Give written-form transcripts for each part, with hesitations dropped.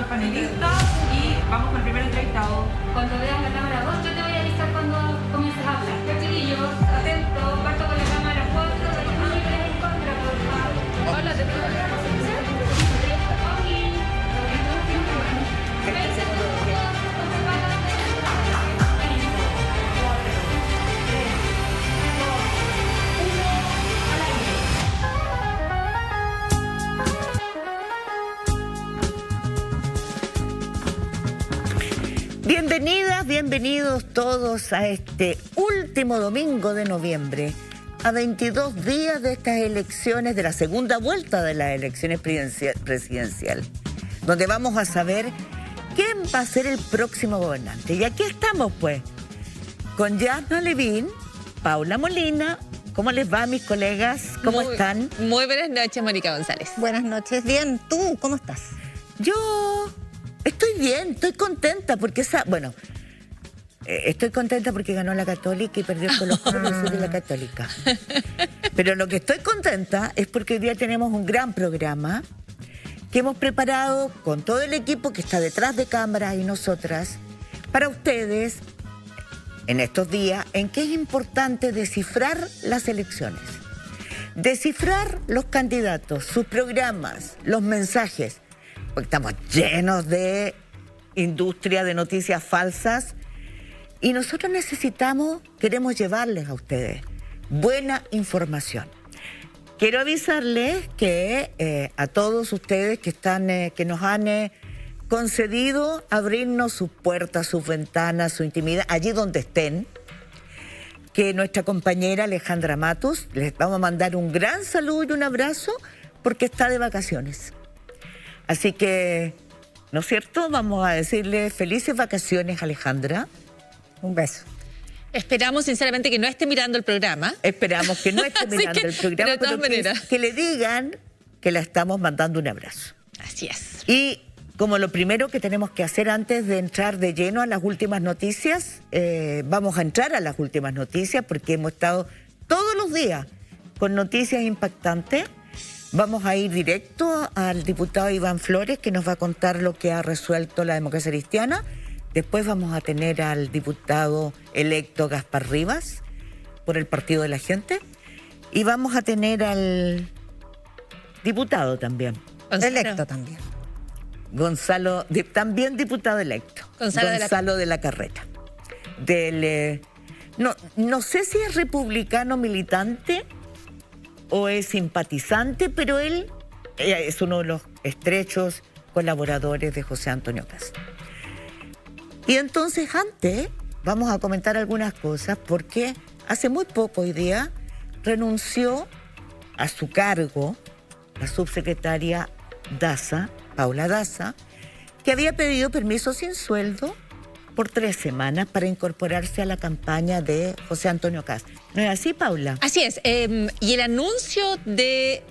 los panelistas y vamos con el primer entrevistado. Cuando veas la cámara 2, yo te voy a avisar cuando comiences a hablar. Ya, chiquillos, atentos, parto con la cámara 4, de los libres en contra, por favor. Hola, te pido la posición. Ok. 20 segundos, no se pagan de Bienvenidas, bienvenidos todos a este último domingo de noviembre, a 22 días de estas elecciones, de la segunda vuelta de las elecciones presidenciales, donde vamos a saber quién va a ser el próximo gobernante. Y aquí estamos, pues, con Yasna Levin, Paula Molina. ¿Cómo les va, mis colegas? ¿Cómo están? Muy buenas noches, Mónica González. Buenas noches, bien. ¿Tú cómo estás? Yo estoy bien, estoy contenta porque estoy contenta porque ganó la Católica y perdió con los Colo-Colo de la Católica. Pero lo que estoy contenta es porque hoy día tenemos un gran programa que hemos preparado con todo el equipo que está detrás de cámaras y nosotras para ustedes en estos días en que es importante descifrar las elecciones, descifrar los candidatos, sus programas, los mensajes, porque estamos llenos de industria de noticias falsas y nosotros queremos llevarles a ustedes buena información. Quiero avisarles que a todos ustedes que nos han concedido abrirnos sus puertas, sus ventanas, su intimidad, allí donde estén, que nuestra compañera Alejandra Matus, les vamos a mandar un gran saludo y un abrazo porque está de vacaciones. Así que, ¿no es cierto? Vamos a decirle felices vacaciones, Alejandra. Un beso. Esperamos sinceramente que no esté mirando el programa. Esperamos que no esté mirando el programa, de todas maneras. Que le digan que la estamos mandando un abrazo. Así es. Y como lo primero que tenemos que hacer antes de entrar de lleno a las últimas noticias, vamos a entrar a las últimas noticias porque hemos estado todos los días con noticias impactantes. Vamos a ir directo al diputado Iván Flores, que nos va a contar lo que ha resuelto la democracia cristiana. Después vamos a tener al diputado electo Gaspar Rivas, por el Partido de la Gente. Y vamos a tener al diputado también. Electo también. Gonzalo, también diputado electo. Gonzalo de la Carreta. No sé si es republicano militante o es simpatizante, pero él es uno de los estrechos colaboradores de José Antonio Kast. Y entonces antes vamos a comentar algunas cosas porque hace muy poco hoy día renunció a su cargo la subsecretaria Daza, Paula Daza, que había pedido permiso sin sueldo por 3 semanas para incorporarse a la campaña de José Antonio Kast. ¿No es así, Paula? Así es. Y el anuncio del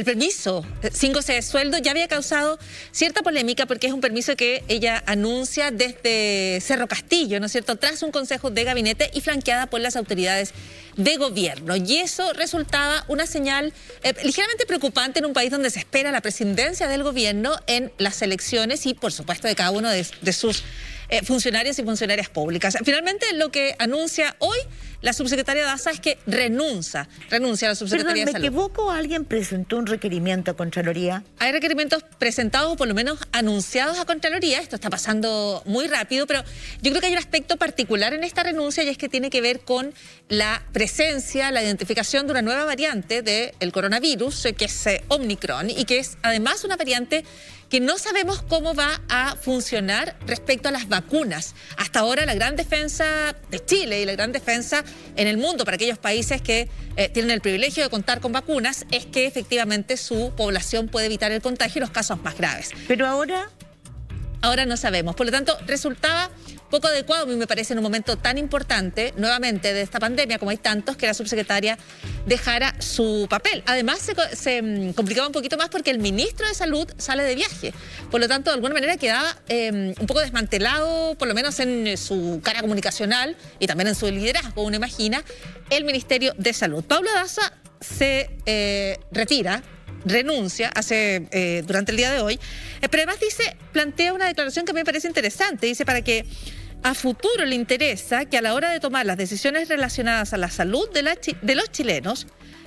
permiso sin goce de sueldo ya había causado cierta polémica porque es un permiso que ella anuncia desde Cerro Castillo, ¿no es cierto?, tras un consejo de gabinete y flanqueada por las autoridades de gobierno. Y eso resultaba una señal ligeramente preocupante en un país donde se espera la presidencia del gobierno en las elecciones y, por supuesto, de cada uno de sus funcionarios y funcionarias públicas. Finalmente, lo que anuncia hoy la subsecretaria Daza es que renuncia a la subsecretaría de Salud. ¿Me equivoco? ¿Alguien presentó un requerimiento a Contraloría? Hay requerimientos presentados o por lo menos anunciados a Contraloría. Esto está pasando muy rápido, pero yo creo que hay un aspecto particular en esta renuncia y es que tiene que ver con la presencia, la identificación de una nueva variante del coronavirus, que es Omicron, y que es además una variante que no sabemos cómo va a funcionar respecto a las vacunas. Hasta ahora la gran defensa de Chile y la gran defensa en el mundo para aquellos países que tienen el privilegio de contar con vacunas es que efectivamente su población puede evitar el contagio y los casos más graves. Pero ahora no sabemos. Por lo tanto, resultaba poco adecuado, a mí me parece, en un momento tan importante, nuevamente, de esta pandemia, como hay tantos, que la subsecretaria dejara su papel. Además, se complicaba un poquito más porque el ministro de Salud sale de viaje. Por lo tanto, de alguna manera quedaba un poco desmantelado, por lo menos en su cara comunicacional y también en su liderazgo, uno imagina, el Ministerio de Salud. Paula Daza se retira renuncia durante el día de hoy, pero además plantea una declaración que me parece interesante. Dice, para que a futuro le interesa que a la hora de tomar las decisiones relacionadas a la salud de los chilenos,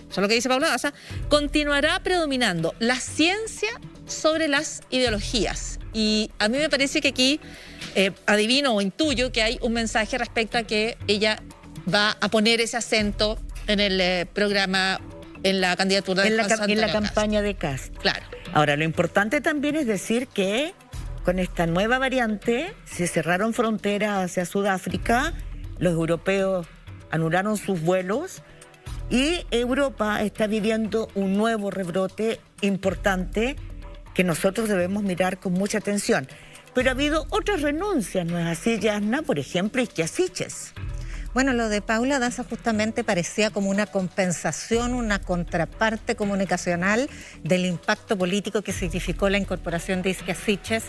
eso es lo que dice Paula Daza, continuará predominando la ciencia sobre las ideologías. Y a mí me parece que aquí adivino o intuyo que hay un mensaje respecto a que ella va a poner ese acento en el programa, en la candidatura de José Antonio en la Kast. campaña de Kast. Claro. Ahora, lo importante también es decir que con esta nueva variante se cerraron fronteras hacia Sudáfrica, los europeos anularon sus vuelos y Europa está viviendo un nuevo rebrote importante que nosotros debemos mirar con mucha atención. Pero ha habido otras renuncias, ¿no es así, Yasna? Por ejemplo, Isquia Siches. Bueno, lo de Paula Daza justamente parecía como una compensación, una contraparte comunicacional del impacto político que significó la incorporación de Isquia Siches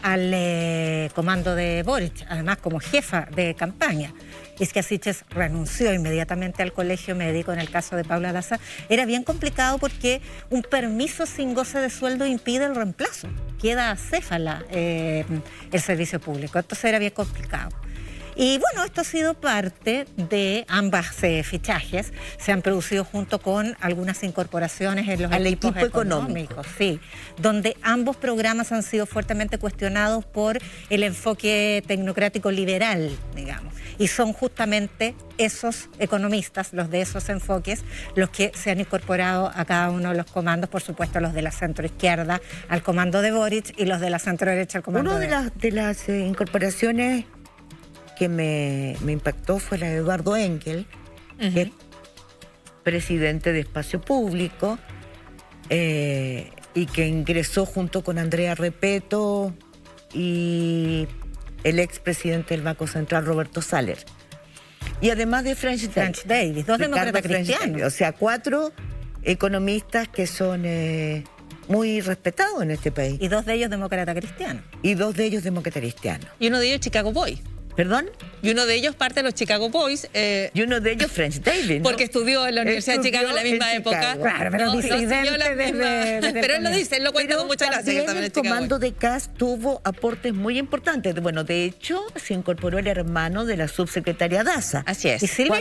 al comando de Boric, además como jefa de campaña. Isquia Siches renunció inmediatamente al colegio médico en el caso de Paula Daza. Era bien complicado porque un permiso sin goce de sueldo impide el reemplazo. Queda acéfala el servicio público, entonces era bien complicado. Y bueno, esto ha sido parte de ambas fichajes. Se han producido junto con algunas incorporaciones en los equipos económicos. Sí, donde ambos programas han sido fuertemente cuestionados por el enfoque tecnocrático liberal, digamos. Y son justamente esos economistas, los de esos enfoques, los que se han incorporado a cada uno de los comandos, por supuesto los de la centroizquierda al comando de Boric y los de la centroderecha al comando de... Una de las incorporaciones que me impactó fue la de Eduardo Enkel, que es presidente de Espacio Público, y que ingresó junto con Andrea Repeto y el expresidente del Banco Central, Roberto Saller. Y además de French Davis, dos demócratas cristianos. O sea, 4 economistas que son muy respetados en este país. Y 2 de ellos demócratas cristianos. Y 2 de ellos demócratas cristianos. Y uno de ellos Chicago Boy. ¿Perdón? Y uno de ellos parte de los Chicago Boys. Y uno de ellos French Davis, ¿no? Porque estudió en la Universidad de Chicago en la misma época. Claro, pero disidente desde pero él lo dice, él lo cuenta con mucha gracia. También el comando de Kast tuvo aportes muy importantes. Bueno, de hecho, se incorporó el hermano de la subsecretaria Daza. Así es. Y Silvia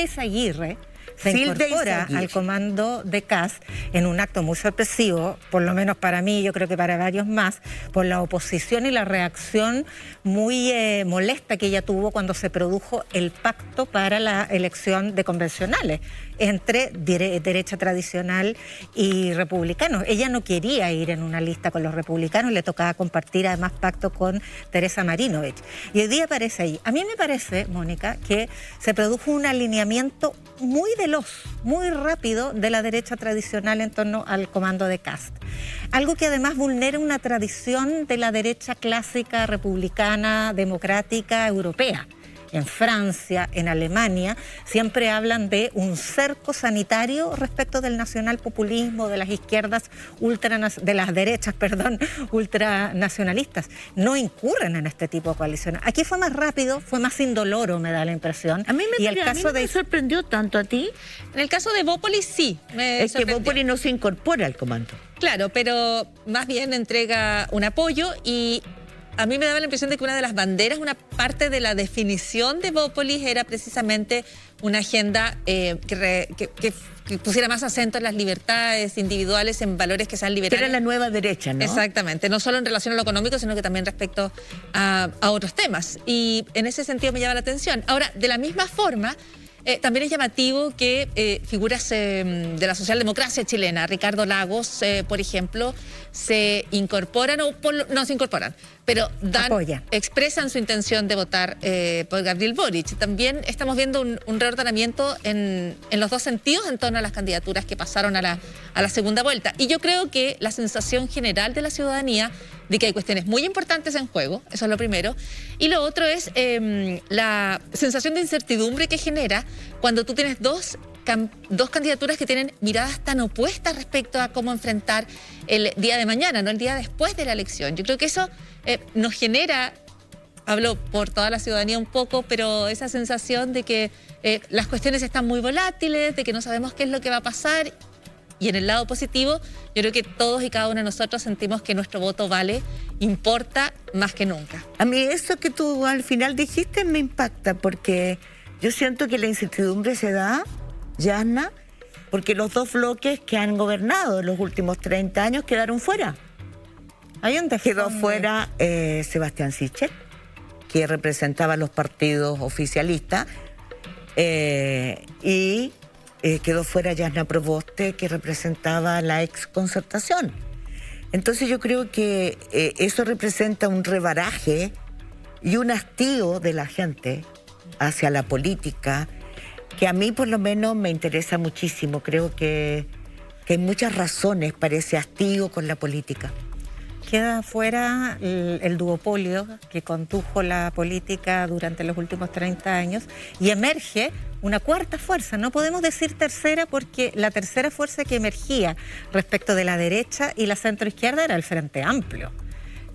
Izaguirre se incorpora al comando de Kast en un acto muy sorpresivo, por lo menos para mí, yo creo que para varios más, por la oposición y la reacción muy molesta que ella tuvo cuando se produjo el pacto para la elección de convencionales entre derecha tradicional y republicanos. Ella no quería ir en una lista con los republicanos, le tocaba compartir además pacto con Teresa Marinovich. Y hoy día aparece ahí. A mí me parece, Mónica, que se produjo un alineamiento muy veloz, muy rápido de la derecha tradicional en torno al comando de Kast. Algo que además vulnera una tradición de la derecha clásica, republicana, democrática, europea. En Francia, en Alemania, siempre hablan de un cerco sanitario respecto del nacionalpopulismo, de las izquierdas de las derechas, ultranacionalistas. No incurren en este tipo de coaliciones. Aquí fue más rápido, fue más indoloro, me da la impresión. A mí me sorprendió tanto a ti. En el caso de Bópoli sí. Es que Bópoli no se incorpora al comando. Claro, pero más bien entrega un apoyo y... A mí me daba la impresión de que una de las banderas, una parte de la definición de Bópolis era precisamente una agenda que pusiera más acento en las libertades individuales, en valores que sean liberales. Que era la nueva derecha, ¿no? Exactamente, no solo en relación a lo económico, sino que también respecto a otros temas. Y en ese sentido me llama la atención. Ahora, de la misma forma... también es llamativo que figuras de la socialdemocracia chilena, Ricardo Lagos, por ejemplo, se incorporan, no se incorporan, pero expresan su intención de votar por Gabriel Boric. También estamos viendo un reordenamiento en los dos sentidos en torno a las candidaturas que pasaron a la segunda vuelta. Y yo creo que la sensación general de la ciudadanía de que hay cuestiones muy importantes en juego, eso es lo primero, y lo otro es la sensación de incertidumbre que genera cuando tú tienes dos candidaturas que tienen miradas tan opuestas respecto a cómo enfrentar el día de mañana, no el día después de la elección. Yo creo que eso nos genera, hablo por toda la ciudadanía un poco, pero esa sensación de que las cuestiones están muy volátiles, de que no sabemos qué es lo que va a pasar. Y en el lado positivo, yo creo que todos y cada uno de nosotros sentimos que nuestro voto vale, importa más que nunca. A mí eso que tú al final dijiste me impacta porque yo siento que la incertidumbre se da, Yasna, porque los dos bloques que han gobernado en los últimos 30 años quedaron fuera. Quedó fuera Sebastián Sichel, que representaba a los partidos oficialistas, y quedó fuera Yasna Proboste, que representaba la ex Concertación. Entonces yo creo que eso representa un rebaraje y un hastío de la gente hacia la política, que a mí por lo menos me interesa muchísimo. Creo que hay muchas razones para ese hastío con la política. Queda fuera el duopolio que condujo la política durante los últimos 30 años y emerge una cuarta fuerza. No podemos decir tercera porque la tercera fuerza que emergía respecto de la derecha y la centroizquierda era el Frente Amplio,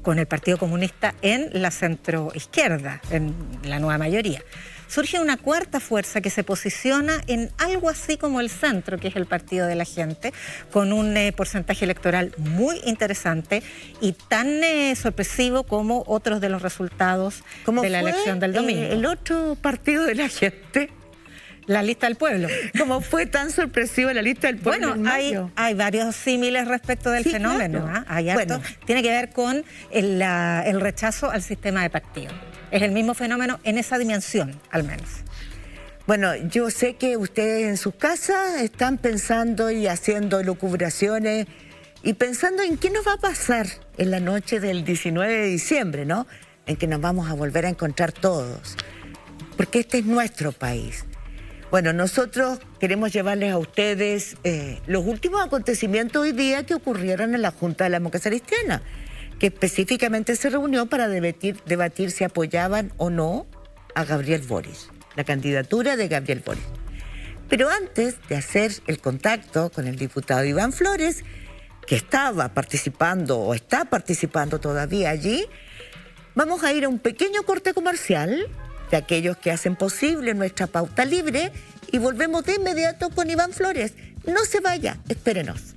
con el Partido Comunista en la centroizquierda, en la nueva mayoría. Surge una cuarta fuerza que se posiciona en algo así como el centro, que es el Partido de la Gente, con un porcentaje electoral muy interesante y tan sorpresivo como otros de los resultados de la elección del domingo. El otro Partido de la Gente, la Lista del Pueblo. ¿Cómo fue tan sorpresiva la Lista del Pueblo? Bueno, hay varios símiles respecto del fenómeno. Claro. Hay harto. Tiene que ver con el rechazo al sistema de partido. Es el mismo fenómeno en esa dimensión, al menos. Bueno, yo sé que ustedes en sus casas están pensando y haciendo elucubraciones y pensando en qué nos va a pasar en la noche del 19 de diciembre, ¿no? En que nos vamos a volver a encontrar todos. Porque este es nuestro país. Bueno, nosotros queremos llevarles a ustedes los últimos acontecimientos hoy día que ocurrieron en la Junta de la Democracia Cristiana, que específicamente se reunió para debatir si apoyaban o no a Gabriel Boric, la candidatura de Gabriel Boric. Pero antes de hacer el contacto con el diputado Iván Flores, que estaba participando o está participando todavía allí, vamos a ir a un pequeño corte comercial de aquellos que hacen posible nuestra pauta libre y volvemos de inmediato con Iván Flores. No se vaya, espérenos.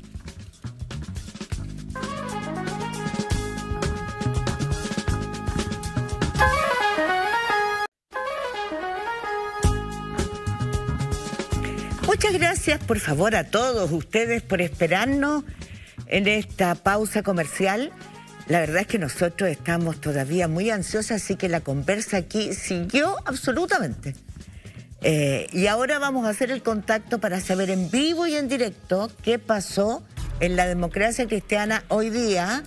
Muchas gracias, por favor, a todos ustedes por esperarnos en esta pausa comercial. La verdad es que nosotros estamos todavía muy ansiosos, así que la conversa aquí siguió absolutamente. Y ahora vamos a hacer el contacto para saber en vivo y en directo qué pasó en la democracia cristiana hoy día.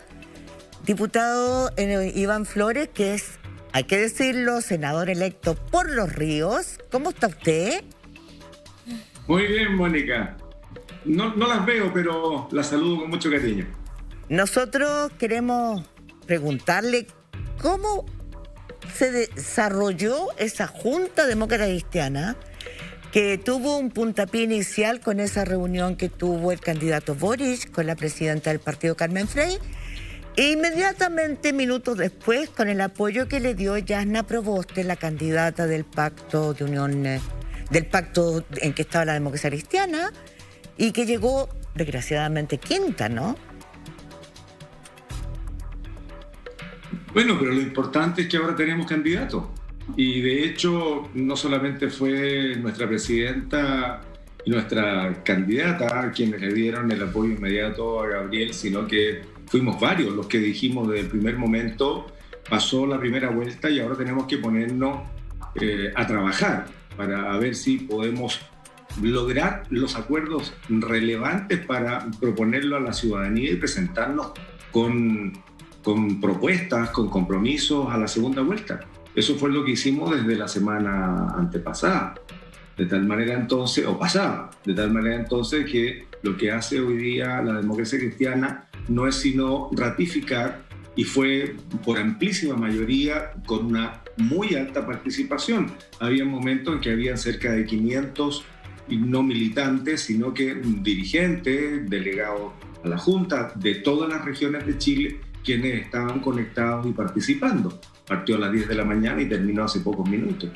Diputado Iván Flores, que es, hay que decirlo, senador electo por Los Ríos. ¿Cómo está usted? Muy bien, Mónica. No las veo, pero las saludo con mucho cariño. Nosotros queremos preguntarle cómo se desarrolló esa Junta Demócrata Cristiana que tuvo un puntapié inicial con esa reunión que tuvo el candidato Boric con la presidenta del partido, Carmen Frey, e inmediatamente, minutos después, con el apoyo que le dio Yasna Proboste, la candidata del pacto de unión, del pacto en que estaba la democracia cristiana, y que llegó, desgraciadamente, quinta, ¿no? Bueno, pero lo importante es que ahora tenemos candidatos. Y de hecho, no solamente fue nuestra presidenta y nuestra candidata quienes le dieron el apoyo inmediato a Gabriel, sino que fuimos varios los que dijimos desde el primer momento, pasó la primera vuelta y ahora tenemos que ponernos a trabajar para ver si podemos lograr los acuerdos relevantes para proponerlo a la ciudadanía y presentarnos con propuestas, con compromisos a la segunda vuelta. Eso fue lo que hicimos desde la semana antepasada, de tal manera entonces, o pasada, de tal manera entonces que lo que hace hoy día la democracia cristiana no es sino ratificar, y fue por amplísima mayoría con una muy alta participación. Había momentos en que habían cerca de 500 no militantes, sino que dirigentes, delegados a la Junta de todas las regiones de Chile, quienes estaban conectados y participando. Partió a las 10 de la mañana y terminó hace pocos minutos.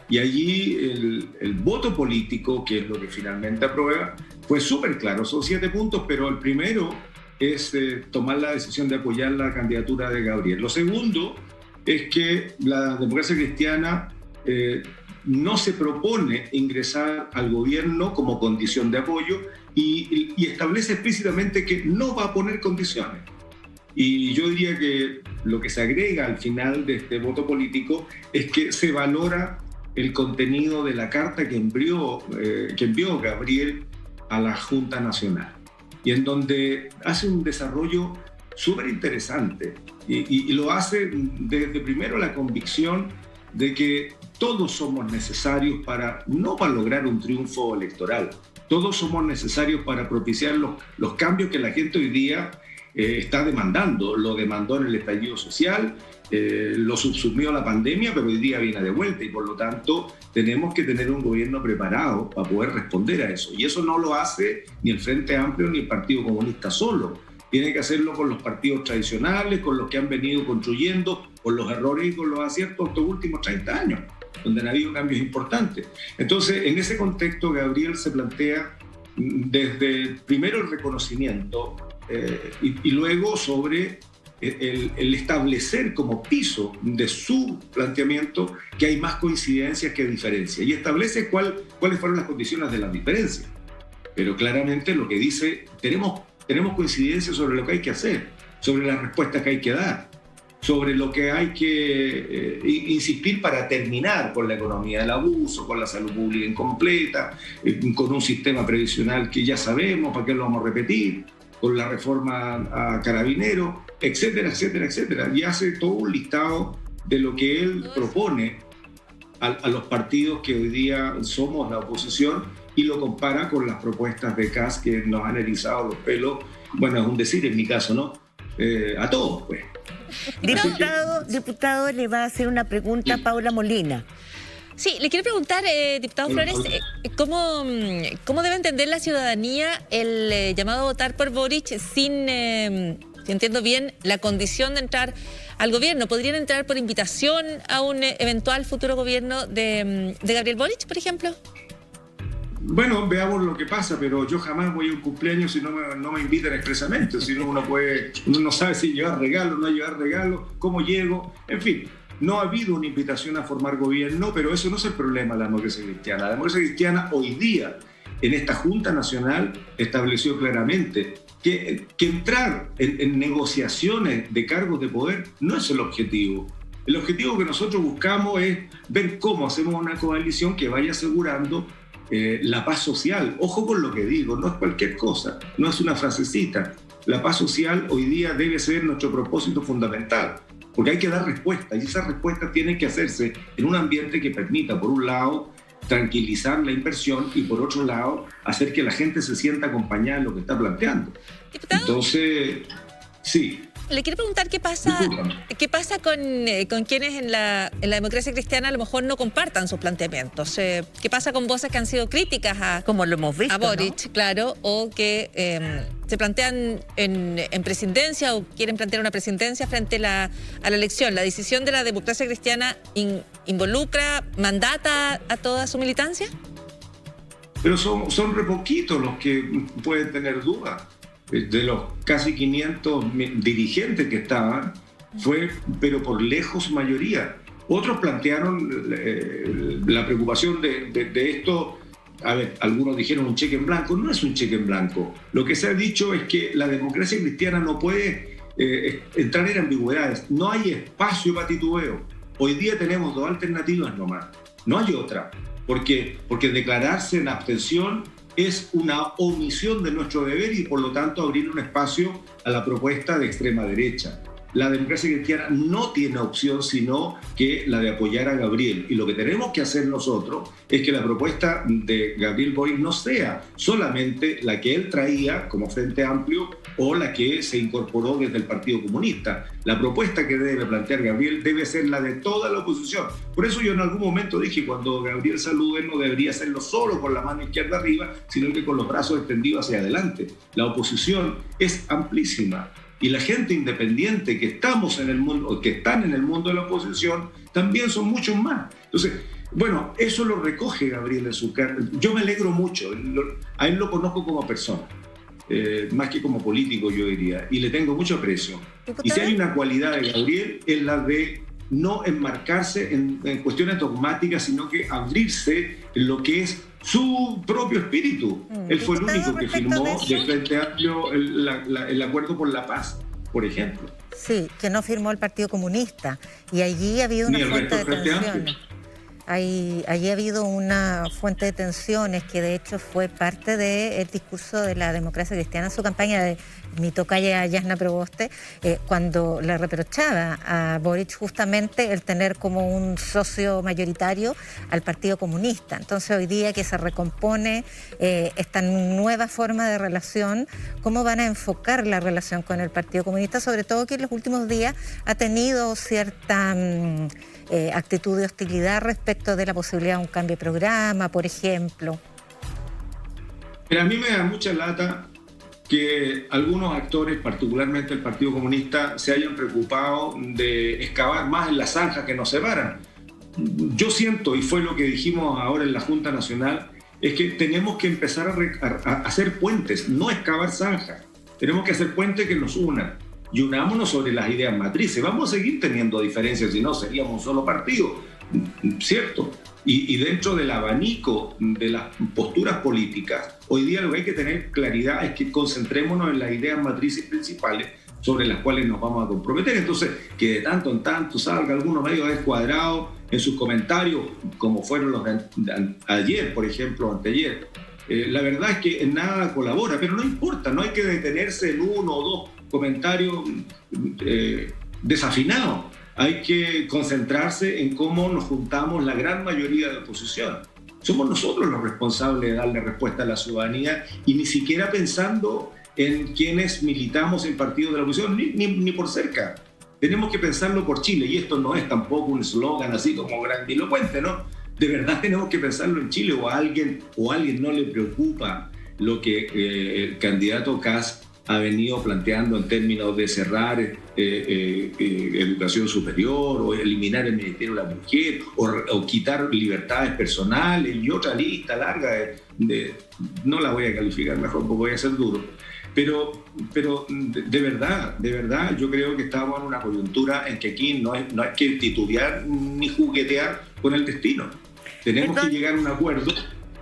Y allí el voto político, que es lo que finalmente aprueba, fue súper claro. Son 7 puntos, pero el primero es tomar la decisión de apoyar la candidatura de Gabriel. Lo segundo es que la democracia cristiana no se propone ingresar al gobierno como condición de apoyo y establece explícitamente que no va a poner condiciones. Y yo diría que lo que se agrega al final de este voto político es que se valora el contenido de la carta que envió Gabriel a la Junta Nacional, y en donde hace un desarrollo súper interesante y lo hace desde primero la convicción de que todos somos necesarios no para lograr un triunfo electoral, todos somos necesarios para propiciar los cambios que la gente hoy día está demandando. Lo demandó en el estallido social, lo subsumió la pandemia, pero hoy día viene de vuelta y por lo tanto tenemos que tener un gobierno preparado para poder responder a eso. Y eso no lo hace ni el Frente Amplio ni el Partido Comunista solo. Tiene que hacerlo con los partidos tradicionales, con los que han venido construyendo, con los errores y con los aciertos estos últimos 30 años, donde han habido cambios importantes. Entonces, en ese contexto, Gabriel se plantea desde primero el reconocimiento y luego sobre el establecer como piso de su planteamiento que hay más coincidencias que diferencias, y establece cuáles fueron las condiciones de las diferencias. Pero claramente lo que dice, tenemos coincidencias sobre lo que hay que hacer, sobre las respuestas que hay que dar, sobre lo que hay que insistir para terminar con la economía del abuso, con la salud pública incompleta, con un sistema previsional que ya sabemos, ¿para qué lo vamos a repetir?, con la reforma a Carabineros, etcétera, etcétera, etcétera. Y hace todo un listado de lo que él propone a los partidos que hoy día somos la oposición y lo compara con las propuestas de Kast que nos han erizado los pelos, bueno, es un decir en mi caso, ¿no? A todos, pues. Diputado, le va a hacer una pregunta a Paula Molina. Sí, le quiero preguntar, diputado Flores, ¿cómo debe entender la ciudadanía el llamado a votar por Boric sin, si entiendo bien, la condición de entrar al gobierno? ¿Podrían entrar por invitación a un eventual futuro gobierno de Gabriel Boric, por ejemplo? Bueno, veamos lo que pasa, pero yo jamás voy a un cumpleaños si no me invitan expresamente. Si no, uno no sabe si llevar regalo, no llevar regalo, cómo llego, en fin. No ha habido una invitación a formar gobierno, pero eso no es el problema de la democracia cristiana. La democracia cristiana hoy día, en esta Junta Nacional, estableció claramente que entrar en negociaciones de cargos de poder no es el objetivo. El objetivo que nosotros buscamos es ver cómo hacemos una coalición que vaya asegurando la paz social. Ojo con lo que digo, no es cualquier cosa, no es una frasecita. La paz social hoy día debe ser nuestro propósito fundamental, porque hay que dar respuestas, y esas respuestas tienen que hacerse en un ambiente que permita, por un lado, tranquilizar la inversión y, por otro lado, hacer que la gente se sienta acompañada en lo que está planteando. ¿Diputado? Entonces, sí. Le quiero preguntar qué pasa con quienes en la democracia cristiana a lo mejor no compartan sus planteamientos. ¿Qué pasa con voces que han sido críticas como lo hemos visto, a Boric, ¿no? Claro, o que se plantean en presidencia o quieren plantear una presidencia frente a la elección? ¿La decisión de la democracia cristiana involucra, mandata a toda su militancia? Pero son re poquitos los que pueden tener dudas. De los casi 500 dirigentes que estaban, fue, pero por lejos, mayoría. Otros plantearon la preocupación de esto. A ver, algunos dijeron un cheque en blanco. No es un cheque en blanco. Lo que se ha dicho es que la democracia cristiana no puede entrar en ambigüedades. No hay espacio para titubeo. Hoy día tenemos 2 alternativas nomás. No hay otra. Porque declararse en abstención es una omisión de nuestro deber y por lo tanto abrir un espacio a la propuesta de extrema derecha. La democracia cristiana no tiene opción sino que la de apoyar a Gabriel, y lo que tenemos que hacer nosotros es que la propuesta de Gabriel Boric no sea solamente la que él traía como Frente Amplio o la que se incorporó desde el Partido Comunista. La propuesta que debe plantear Gabriel debe ser la de toda la oposición. Por eso yo en algún momento dije, cuando Gabriel salude, no debería hacerlo solo con la mano izquierda arriba, sino que con los brazos extendidos hacia adelante. La oposición es amplísima. Y la gente independiente que estamos en el mundo, que están en el mundo de la oposición, también son muchos más. Entonces, Bueno, eso lo recoge Gabriel en su carta. Yo me alegro mucho, a él lo conozco como persona, más que como político, yo diría, y le tengo mucho aprecio. Y si hay una cualidad de Gabriel, es la de no enmarcarse en cuestiones dogmáticas, sino que abrirse en lo que es su propio espíritu. Él fue el único que firmó de Frente Amplio el acuerdo por la paz, por ejemplo. Sí, que no firmó el Partido Comunista. Y allí ha habido una fuente de tensiones. Allí ha habido una fuente de tensiones que de hecho fue parte del discurso de la democracia cristiana en su campaña de mi tocaya Yasna Proboste, cuando le reprochaba a Boric justamente el tener como un socio mayoritario al Partido Comunista. Entonces hoy día que se recompone esta nueva forma de relación, ¿cómo van a enfocar la relación con el Partido Comunista? Sobre todo que en los últimos días ha tenido cierta actitud de hostilidad respecto de la posibilidad de un cambio de programa, por ejemplo. Pero a mí me da mucha lata que algunos actores, particularmente el Partido Comunista, se hayan preocupado de excavar más en las zanjas que nos separan. Yo siento, y fue lo que dijimos ahora en la Junta Nacional, es que tenemos que empezar a hacer puentes, no excavar zanjas. Tenemos que hacer puentes que nos unan. Y unámonos sobre las ideas matrices. Vamos a seguir teniendo diferencias, si no seríamos un solo partido, ¿cierto? Y dentro del abanico de las posturas políticas, hoy día lo que hay que tener claridad es que concentrémonos en las ideas matrices principales sobre las cuales nos vamos a comprometer. Entonces, que de tanto en tanto salga alguno medio descuadrado en sus comentarios, como fueron los de ayer, por ejemplo, anteayer. La verdad es que en nada colabora, pero no importa, no hay que detenerse en uno o dos comentarios desafinados. Hay que concentrarse en cómo nos juntamos la gran mayoría de oposición. Somos nosotros los responsables de darle respuesta a la ciudadanía y ni siquiera pensando en quienes militamos en partidos de la oposición, ni por cerca. Tenemos que pensarlo por Chile, y esto no es tampoco un eslogan así como grandilocuente, ¿no? De verdad tenemos que pensarlo en Chile, o a alguien no le preocupa lo que el candidato Kast ha venido planteando en términos de cerrar educación superior, o eliminar el Ministerio de la Mujer, o quitar libertades personales, y otra lista larga no la voy a calificar mejor porque voy a ser duro. Pero de verdad, yo creo que estamos en una coyuntura en que aquí no hay que titubear ni juguetear con el destino. Tenemos que llegar a un acuerdo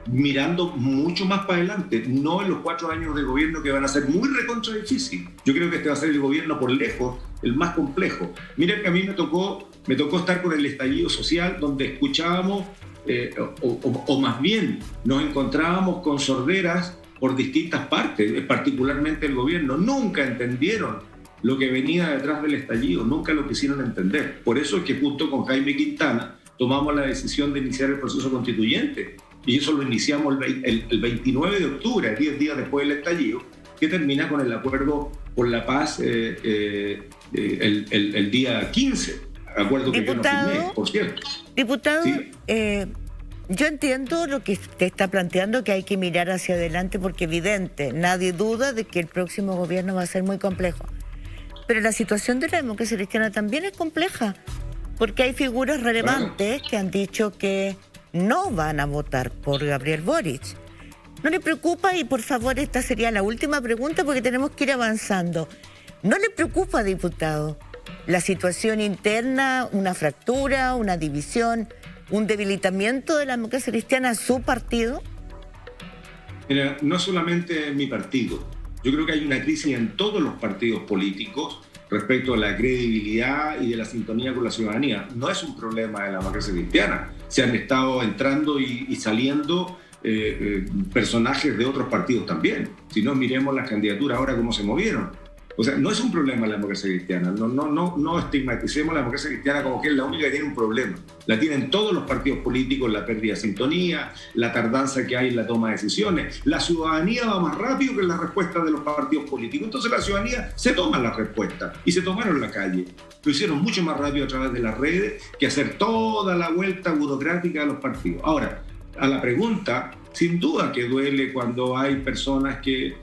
mirando mucho más para adelante, no en los 4 años de gobierno que van a ser muy recontra difícil. Yo creo que este va a ser el gobierno por lejos el más complejo. Miren que a mí me tocó estar con el estallido social, donde escuchábamos, o más bien nos encontrábamos con sorderas por distintas partes, particularmente el gobierno. Nunca entendieron lo que venía detrás del estallido, nunca lo quisieron entender. Por eso es que junto con Jaime Quintana tomamos la decisión de iniciar el proceso constituyente. Y eso lo iniciamos el 29 de octubre, 10 días después del estallido, que termina con el acuerdo por la paz el día 15. Acuerdo que Diputado, yo no firmé, por cierto. Diputado, ¿Sí? Yo entiendo lo que usted está planteando, que hay que mirar hacia adelante porque evidente, nadie duda de que el próximo gobierno va a ser muy complejo. Pero la situación de la democracia cristiana también es compleja, porque hay figuras relevantes que han dicho que no van a votar por Gabriel Boric. ¿No le preocupa? Y por favor, esta sería la última pregunta porque tenemos que ir avanzando. ¿No le preocupa, diputado, la situación interna, una fractura, una división, un debilitamiento de la democracia cristiana a su partido? Mira, no solamente mi partido. Yo creo que hay una crisis en todos los partidos políticos respecto a la credibilidad y de la sintonía con la ciudadanía. No es un problema de la democracia cristiana. Se han estado entrando y saliendo personajes de otros partidos también. Si no, miremos las candidaturas ahora cómo se movieron. O sea, no es un problema la democracia cristiana. No estigmaticemos la democracia cristiana como que es la única que tiene un problema. La tienen todos los partidos políticos, la pérdida de sintonía, la tardanza que hay en la toma de decisiones. La ciudadanía va más rápido que la respuesta de los partidos políticos. Entonces la ciudadanía se toma la respuesta y se tomaron la calle. Lo hicieron mucho más rápido a través de las redes que hacer toda la vuelta burocrática de los partidos. Ahora, a la pregunta, sin duda que duele cuando hay personas que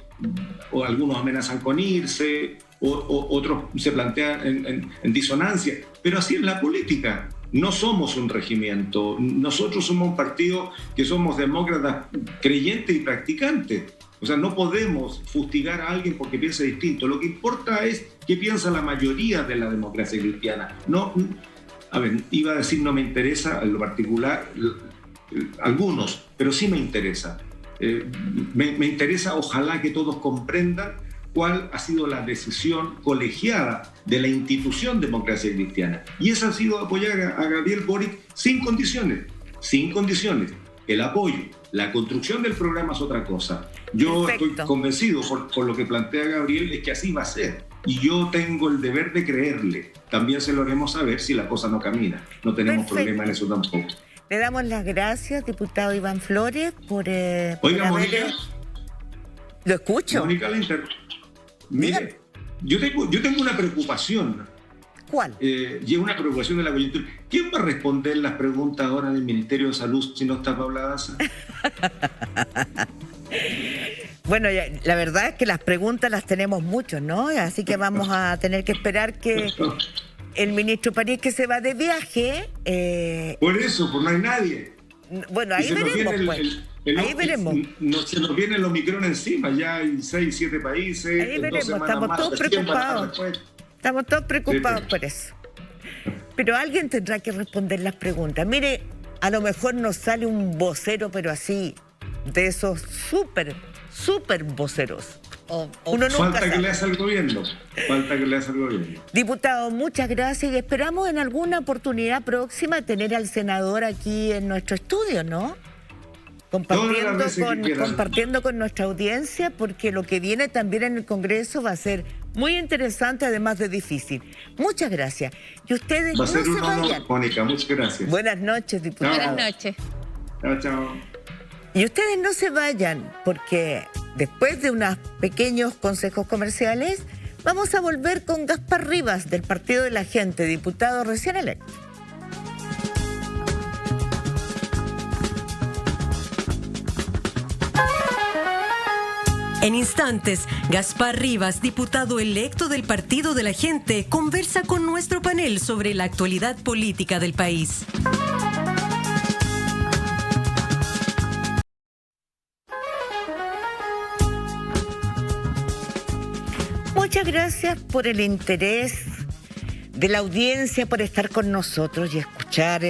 o algunos amenazan con irse, o otros se plantean en disonancia, pero así es la política. no somos un regimiento, nosotros somos un partido que somos demócratas creyentes y practicantes. O sea, no podemos fustigar a alguien porque piensa distinto. Lo que importa es qué piensa la mayoría de la democracia cristiana. No, a ver, iba a decir no me interesa en lo particular, algunos, pero sí me interesa. Me interesa, ojalá que todos comprendan cuál ha sido la decisión colegiada de la institución Democracia Cristiana. Y esa ha sido apoyar a Gabriel Boric sin condiciones, el apoyo. La construcción del programa es otra cosa. Yo estoy convencido por lo que plantea Gabriel, es que así va a ser. Y yo tengo el deber de creerle. También se lo haremos saber si la cosa no camina. No tenemos problema en eso tampoco. Le damos las gracias, diputado Iván Flores, por Oiga, Mónica. Lo escucho. Mónica, mire, yo tengo una preocupación. ¿Cuál? Y es una preocupación de la coyuntura. ¿Quién va a responder las preguntas ahora del Ministerio de Salud si no está Paula Daza? Bueno, la verdad es que las preguntas las tenemos muchos, ¿no? Así que vamos a tener que esperar que el ministro París, que se va de viaje... Por eso, pues no hay nadie. Bueno, ahí veremos, ahí veremos. Se nos viene el Omicron encima, ya hay 6, 7 países. Ahí veremos, estamos todos preocupados. Estamos todos preocupados por eso. Pero alguien tendrá que responder las preguntas. Mire, a lo mejor nos sale un vocero, pero así, de esos súper voceros. Uno nunca Falta sabe. que le haga el gobierno. Diputado, muchas gracias y esperamos en alguna oportunidad próxima tener al senador aquí en nuestro estudio, ¿no? Compartiendo con nuestra audiencia, porque lo que viene también en el Congreso va a ser muy interesante, además de difícil. Muchas gracias. Y ustedes no se vayan. Honor, Mónica, muchas gracias. Buenas noches, diputado. Buenas noches. Chao. Y ustedes no se vayan, porque después de unos pequeños consejos comerciales, vamos a volver con Gaspar Rivas, del Partido de la Gente, diputado recién electo. En instantes, Gaspar Rivas, diputado electo del Partido de la Gente, conversa con nuestro panel sobre la actualidad política del país. Muchas gracias por el interés de la audiencia, por estar con nosotros y escuchar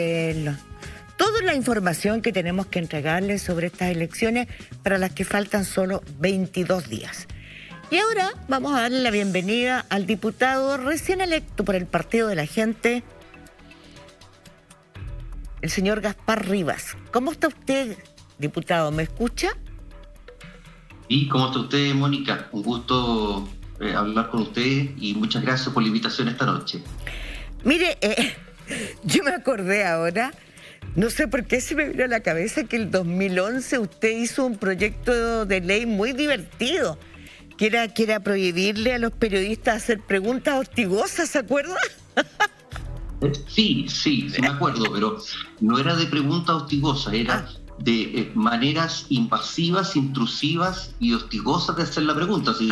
toda la información que tenemos que entregarles sobre estas elecciones para las que faltan solo 22 días. Y ahora vamos a darle la bienvenida al diputado recién electo por el Partido de la Gente, el señor Gaspar Rivas. ¿Cómo está usted, diputado? ¿Me escucha? ¿Y cómo está usted, Mónica? Un gusto hablar con usted y muchas gracias por la invitación esta noche. Mire, yo me acordé ahora, no sé por qué se me vino a la cabeza que el 2011 usted hizo un proyecto de ley muy divertido, que era prohibirle a los periodistas hacer preguntas hostigosas, ¿se acuerda? Sí, me acuerdo, pero no era de preguntas hostigosas, era de maneras invasivas, intrusivas y hostigosas de hacer la pregunta. Así,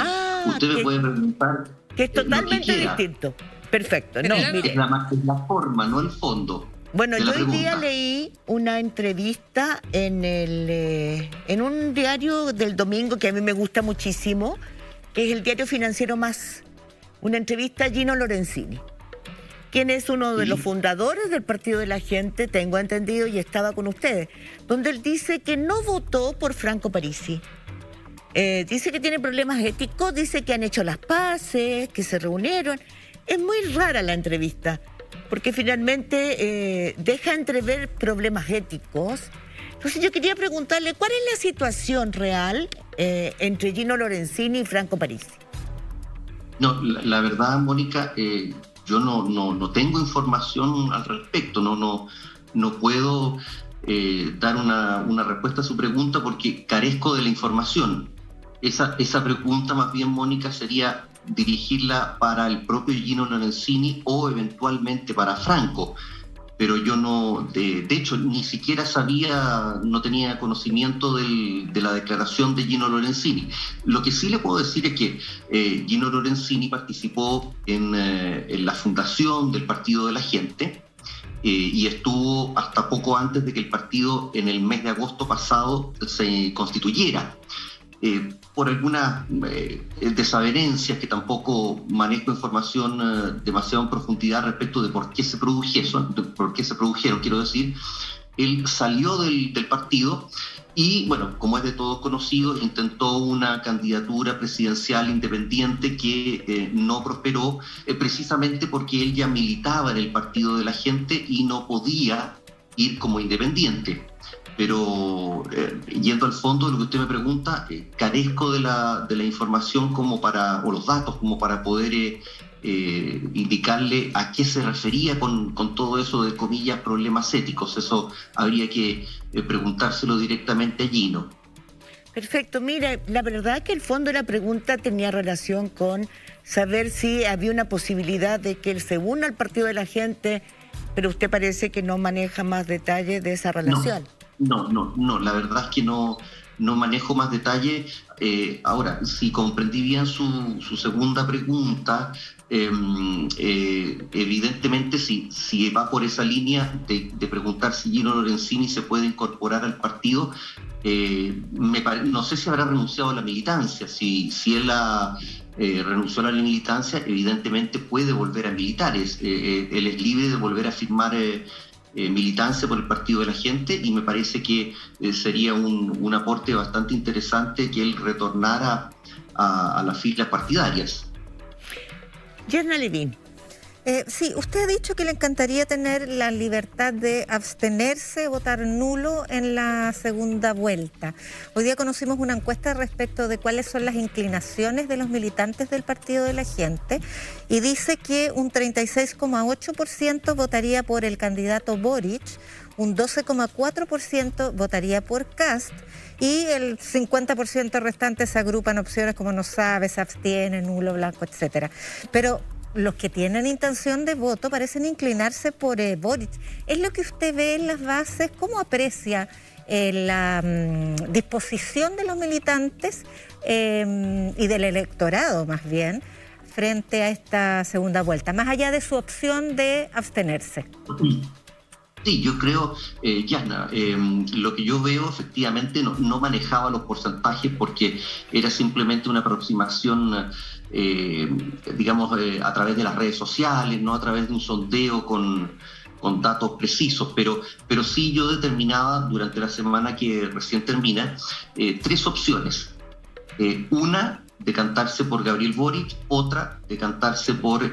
usted me puede preguntar. Que es totalmente distinto. Perfecto. No, mire. Es la forma, no el fondo. Bueno, yo hoy día leí una entrevista en un diario del domingo que a mí me gusta muchísimo, que es el diario financiero Más. Una entrevista a Gino Lorenzini, quien es uno de los fundadores del Partido de la Gente, tengo entendido, y estaba con ustedes, donde él dice que no votó por Franco Parisi. Dice que tiene problemas éticos, dice que han hecho las paces, que se reunieron. Es muy rara la entrevista, porque finalmente deja entrever problemas éticos. Entonces yo quería preguntarle, ¿cuál es la situación real entre Gino Lorenzini y Franco Parisi? No, la verdad, Mónica, yo no tengo información al respecto, no puedo dar una respuesta a su pregunta porque carezco de la información. Esa pregunta más bien, Mónica, sería dirigirla para el propio Gino Lorenzini o eventualmente para Franco. Pero yo de hecho, ni siquiera no tenía conocimiento de la declaración de Gino Lorenzini. Lo que sí le puedo decir es que Gino Lorenzini participó en la fundación del Partido de la Gente y estuvo hasta poco antes de que el partido en el mes de agosto pasado se constituyera. Por algunas desavenencias, que tampoco manejo información demasiado en profundidad respecto de por qué se produjeron, quiero decir, él salió del partido y, bueno, como es de todos conocido, intentó una candidatura presidencial independiente que no prosperó, precisamente porque él ya militaba en el Partido de la Gente y no podía ir como independiente. Pero yendo al fondo de lo que usted me pregunta, carezco de la información o los datos como para poder indicarle a qué se refería con todo eso de, comillas, problemas éticos. Eso habría que preguntárselo directamente a Gino. Perfecto, mira, la verdad que el fondo de la pregunta tenía relación con saber si había una posibilidad de que él se una al Partido de la Gente, pero usted parece que no maneja más detalles de esa relación. No, la verdad es que no manejo más detalle. Ahora, si comprendí bien su segunda pregunta, evidentemente si va por esa línea de preguntar si Gino Lorenzini se puede incorporar al partido, no sé si habrá renunciado a la militancia. Si él renunció a la militancia, evidentemente puede volver a militar. Él es libre de volver a firmar militancia por el Partido de la Gente, y me parece que sería un aporte bastante interesante que él retornara a las filas partidarias. Yerna Levin. Sí, usted ha dicho que le encantaría tener la libertad de abstenerse, votar nulo en la segunda vuelta. Hoy día conocimos una encuesta respecto de cuáles son las inclinaciones de los militantes del Partido de la Gente, y dice que un 36,8% votaría por el candidato Boric, un 12,4% votaría por Kast, y el 50% restante se agrupan opciones como no sabe, se abstiene, nulo, blanco, etcétera. Pero los que tienen intención de voto parecen inclinarse por Boric. ¿Es lo que usted ve en las bases? ¿Cómo aprecia la disposición de los militantes y del electorado, más bien, frente a esta segunda vuelta, más allá de su opción de abstenerse? Sí, yo creo, Yana, lo que yo veo, efectivamente no manejaba los porcentajes porque era simplemente una aproximación, digamos, a través de las redes sociales, no a través de un sondeo con datos precisos, pero sí yo determinaba durante la semana que recién termina 3 opciones. Una, decantarse por Gabriel Boric; otra, decantarse por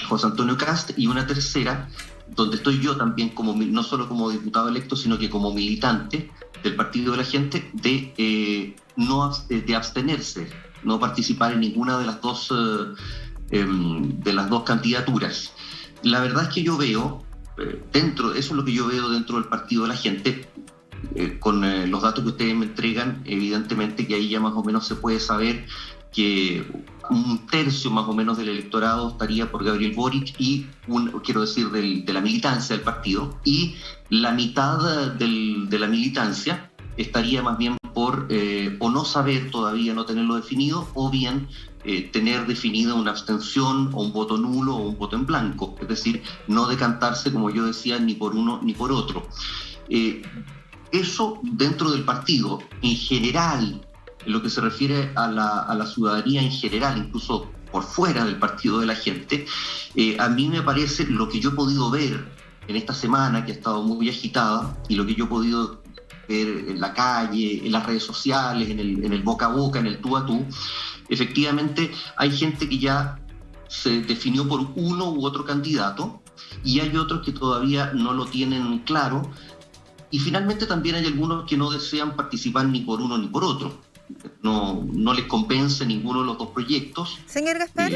José Antonio Kast; y una tercera, donde estoy yo también, no solo como diputado electo, sino que como militante del Partido de la Gente, de abstenerse, no participar en ninguna de las dos candidaturas. La verdad es que yo veo, eso es lo que yo veo dentro del Partido de la Gente, con los datos que ustedes me entregan, evidentemente que ahí ya más o menos se puede saber que un tercio más o menos del electorado estaría por Gabriel Boric, y de la militancia del partido, y la mitad de la militancia estaría más bien por o no saber todavía, no tenerlo definido, o bien tener definida una abstención o un voto nulo o un voto en blanco, es decir, no decantarse, como yo decía, ni por uno ni por otro. Eso dentro del partido. En general, en lo que se refiere a la ciudadanía en general, incluso por fuera del Partido de la Gente, a mí me parece, lo que yo he podido ver en esta semana, que ha estado muy agitada, y lo que yo he podido ver en la calle, en las redes sociales, en el boca a boca, en el tú a tú, efectivamente hay gente que ya se definió por uno u otro candidato, y hay otros que todavía no lo tienen claro, y finalmente también hay algunos que no desean participar ni por uno ni por otro. No les convence ninguno de los dos proyectos. Señor Gaspar.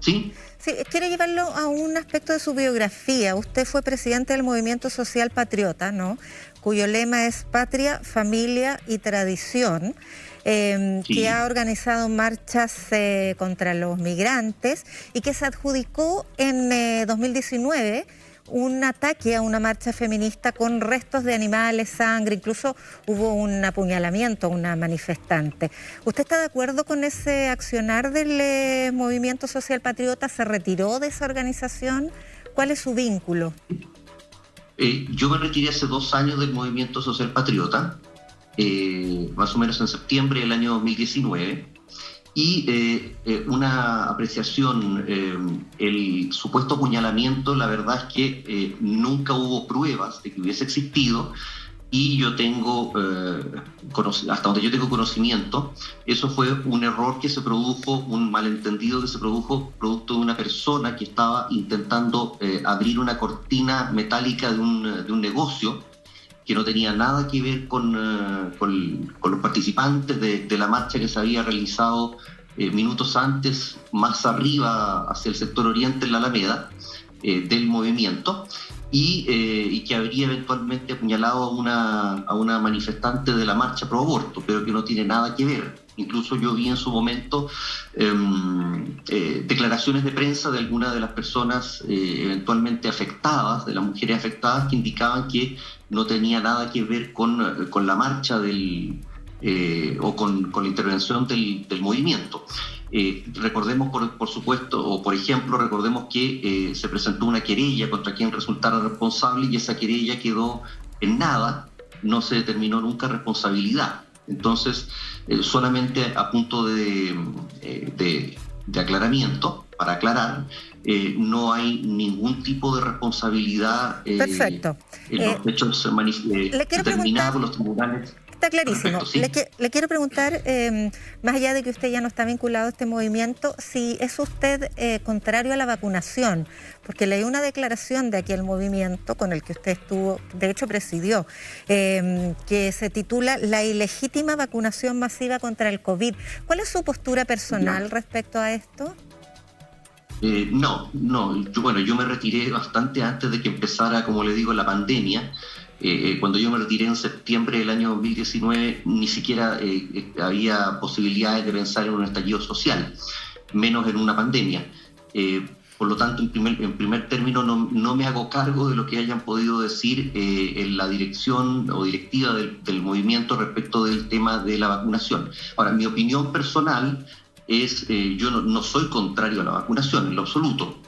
¿Sí? Sí, quiero llevarlo a un aspecto de su biografía. Usted fue presidente del Movimiento Social Patriota, ¿no?, cuyo lema es Patria, Familia y Tradición, sí, que ha organizado marchas contra los migrantes, y que se adjudicó en 2019 un ataque a una marcha feminista con restos de animales, sangre, incluso hubo un apuñalamiento a una manifestante. ¿Usted está de acuerdo con ese accionar del Movimiento Social Patriota? ¿Se retiró de esa organización ¿Cuál es su vínculo? Yo me retiré hace 2 años del Movimiento Social Patriota, más o menos en septiembre del año 2019, y una apreciación, el supuesto apuñalamiento, la verdad es que nunca hubo pruebas de que hubiese existido, y yo tengo, hasta donde yo tengo conocimiento, eso fue un error que se produjo, un malentendido que se produjo producto de una persona que estaba intentando abrir una cortina metálica de un negocio que no tenía nada que ver con los participantes de la marcha que se había realizado minutos antes, más arriba, hacia el sector oriente, en la Alameda, del movimiento, y que habría eventualmente apuñalado a una manifestante de la marcha pro aborto, pero que no tiene nada que ver. Incluso yo vi en su momento declaraciones de prensa de algunas de las personas eventualmente afectadas, de las mujeres afectadas, que indicaban que no tenía nada que ver con la marcha o con la intervención del movimiento. Recordemos, por supuesto, o por ejemplo, recordemos que se presentó una querella contra quien resultara responsable, y esa querella quedó en nada, no se determinó nunca responsabilidad. Entonces, solamente a punto de aclaramiento, para aclarar, no hay ningún tipo de responsabilidad Perfecto. En los hechos determinados por los tribunales. Está clarísimo. Perfecto, sí. Le quiero preguntar, más allá de que usted ya no está vinculado a este movimiento, si es usted contrario a la vacunación, porque leí una declaración de aquel movimiento con el que usted estuvo, de hecho presidió, que se titula La ilegítima vacunación masiva contra el COVID. ¿Cuál es su postura personal respecto a esto? No. Yo me retiré bastante antes de que empezara, como le digo, la pandemia. Cuando yo me retiré en septiembre del año 2019, ni siquiera había posibilidades de pensar en un estallido social, menos en una pandemia. Por lo tanto, en primer término, no me hago cargo de lo que hayan podido decir en la dirección o directiva del movimiento respecto del tema de la vacunación. Ahora, mi opinión personal es, yo no soy contrario a la vacunación en lo absoluto.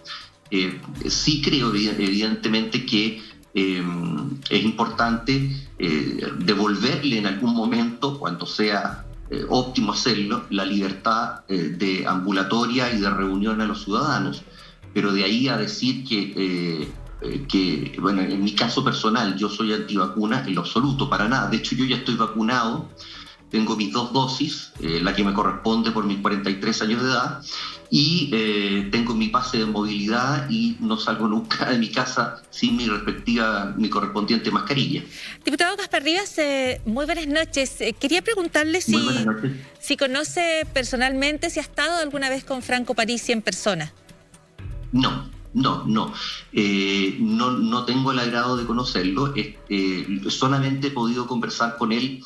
Sí creo, evidentemente, que es importante devolverle en algún momento, cuando sea óptimo hacerlo, la libertad de ambulatoria y de reunión a los ciudadanos. Pero de ahí a decir que, bueno, en mi caso personal, yo soy antivacuna, en lo absoluto, para nada. De hecho, yo ya estoy vacunado, tengo mis 2 dosis, la que me corresponde por mis 43 años de edad, y tengo mi pase de movilidad y no salgo nunca de mi casa sin mi correspondiente mascarilla. Diputado Gaspar Rivas, muy buenas noches. Quería preguntarle si conoce personalmente, si ha estado alguna vez con Franco Parisi en persona. No tengo el agrado de conocerlo. Solamente he podido conversar con él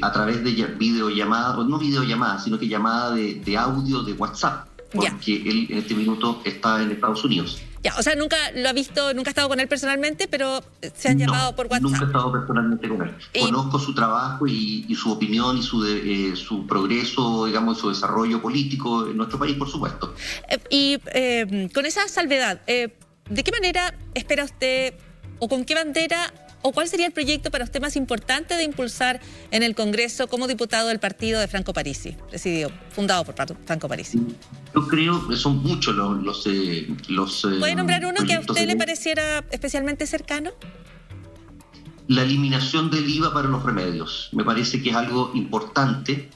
a través de videollamada, no videollamada, sino que llamada de audio de WhatsApp, porque él en este minuto está en Estados Unidos. Ya, o sea, nunca lo ha visto, nunca ha estado con él personalmente, pero se han llamado por WhatsApp. Nunca he estado personalmente con él. Conozco su trabajo y su opinión y su progreso, digamos, su desarrollo político en nuestro país, por supuesto. Y con esa salvedad, ¿de qué manera espera usted, o con qué bandera, o cuál sería el proyecto para usted más importante de impulsar en el Congreso como diputado del partido de Franco Parisi, fundado por Franco Parisi? Yo creo que son muchos los ¿Puede nombrar uno que a usted le pareciera especialmente cercano? La eliminación del IVA para los remedios. Me parece que es algo importante.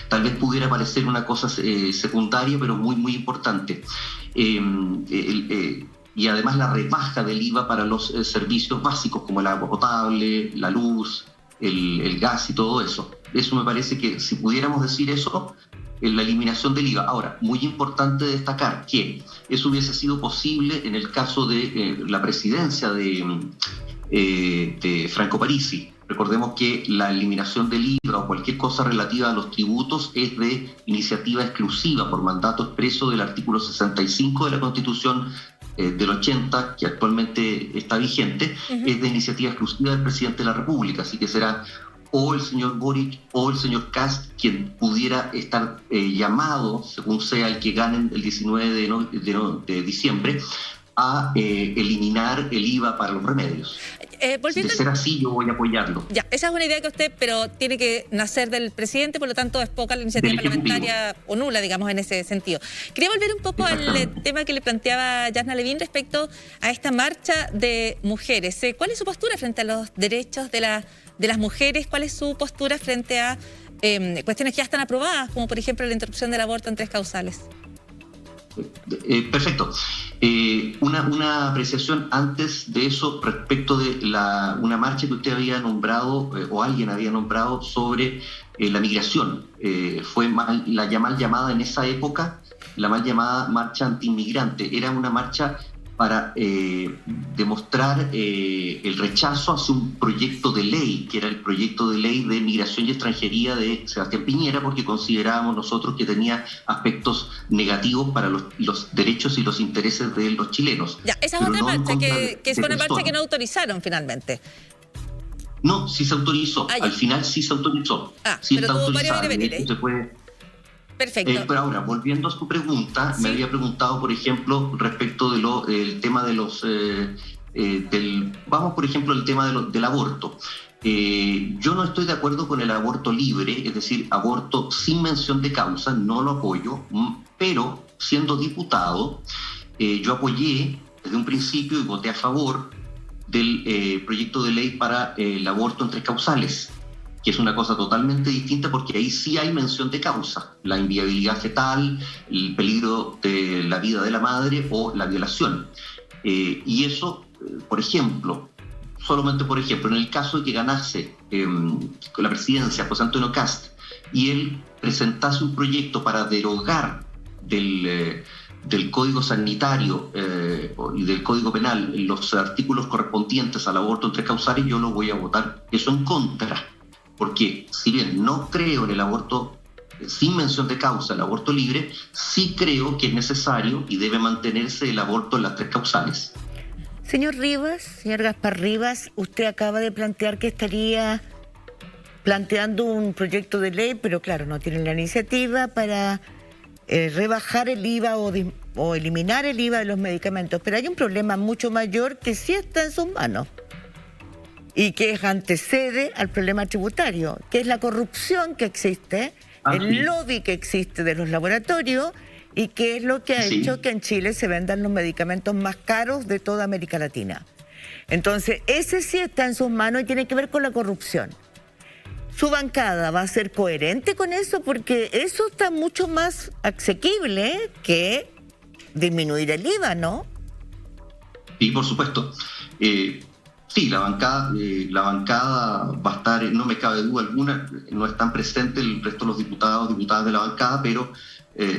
Tal vez pudiera parecer una cosa secundaria, pero muy, muy importante. Y además la rebaja del IVA para los servicios básicos como el agua potable, la luz, el gas y todo eso. Eso me parece que si pudiéramos decir eso, la eliminación del IVA. Ahora, muy importante destacar que eso hubiese sido posible en el caso de la presidencia de Franco Parisi. Recordemos que la eliminación del IVA o cualquier cosa relativa a los tributos es de iniciativa exclusiva por mandato expreso del artículo 65 de la Constitución del 80, que actualmente está vigente, es de iniciativa exclusiva del presidente de la República, así que será o el señor Boric o el señor Kast quien pudiera estar llamado, según sea el que gane el 19 de diciembre, a eliminar el IVA para los remedios. De ser así, yo voy a apoyarlo. Ya, esa es una idea que usted, pero tiene que nacer del presidente, por lo tanto es poca la iniciativa parlamentaria o nula, digamos, en ese sentido. Quería volver un poco al tema que le planteaba Yasna Levin respecto a esta marcha de mujeres. ¿Cuál es su postura frente a los derechos de las mujeres? ¿Cuál es su postura frente a cuestiones que ya están aprobadas, como por ejemplo la interrupción del aborto en 3 causales? Perfecto. Una apreciación antes de eso respecto de una marcha que usted había nombrado o alguien había nombrado sobre la migración. Fue la mal llamada en esa época, la mal llamada marcha antiinmigrante. Era una marcha para demostrar el rechazo hacia un proyecto de ley, que era el proyecto de ley de migración y extranjería de Sebastián Piñera, porque considerábamos nosotros que tenía aspectos negativos para los derechos y los intereses de los chilenos. Ya, esa es otra marcha, que fue una marcha que no autorizaron finalmente. No, sí se autorizó. Al final sí se autorizó. Sí, pero tuvo varios niveles. Perfecto. Pero ahora, volviendo a su pregunta, me había preguntado, por ejemplo, respecto del tema de los... vamos, por ejemplo, el tema del aborto. Yo no estoy de acuerdo con el aborto libre, es decir, aborto sin mención de causa, no lo apoyo, pero siendo diputado, yo apoyé desde un principio y voté a favor del proyecto de ley para el aborto en 3 causales, que es una cosa totalmente distinta porque ahí sí hay mención de causa, la inviabilidad fetal, el peligro de la vida de la madre o la violación. Y eso, por ejemplo, solamente por ejemplo, en el caso de que ganase con la presidencia José Antonio Kast y él presentase un proyecto para derogar del Código Sanitario y del Código Penal los artículos correspondientes al aborto en 3 causales, yo lo voy a votar eso en contra. Porque si bien no creo en el aborto sin mención de causa, el aborto libre, sí creo que es necesario y debe mantenerse el aborto en las 3 causales. Señor Rivas, señor Gaspar Rivas, usted acaba de plantear que estaría planteando un proyecto de ley, pero claro, no tiene la iniciativa para rebajar el IVA o eliminar el IVA de los medicamentos. Pero hay un problema mucho mayor que sí está en sus manos y que antecede al problema tributario, que es la corrupción que existe, el lobby que existe de los laboratorios y que es lo que ha hecho que en Chile se vendan los medicamentos más caros de toda América Latina. Entonces, ese sí está en sus manos y tiene que ver con la corrupción. ¿Su bancada va a ser coherente con eso? Porque eso está mucho más asequible que disminuir el IVA, ¿no? Sí, por supuesto. Sí, la bancada va a estar, no me cabe duda alguna, no están presentes el resto de los diputados, diputadas de la bancada, pero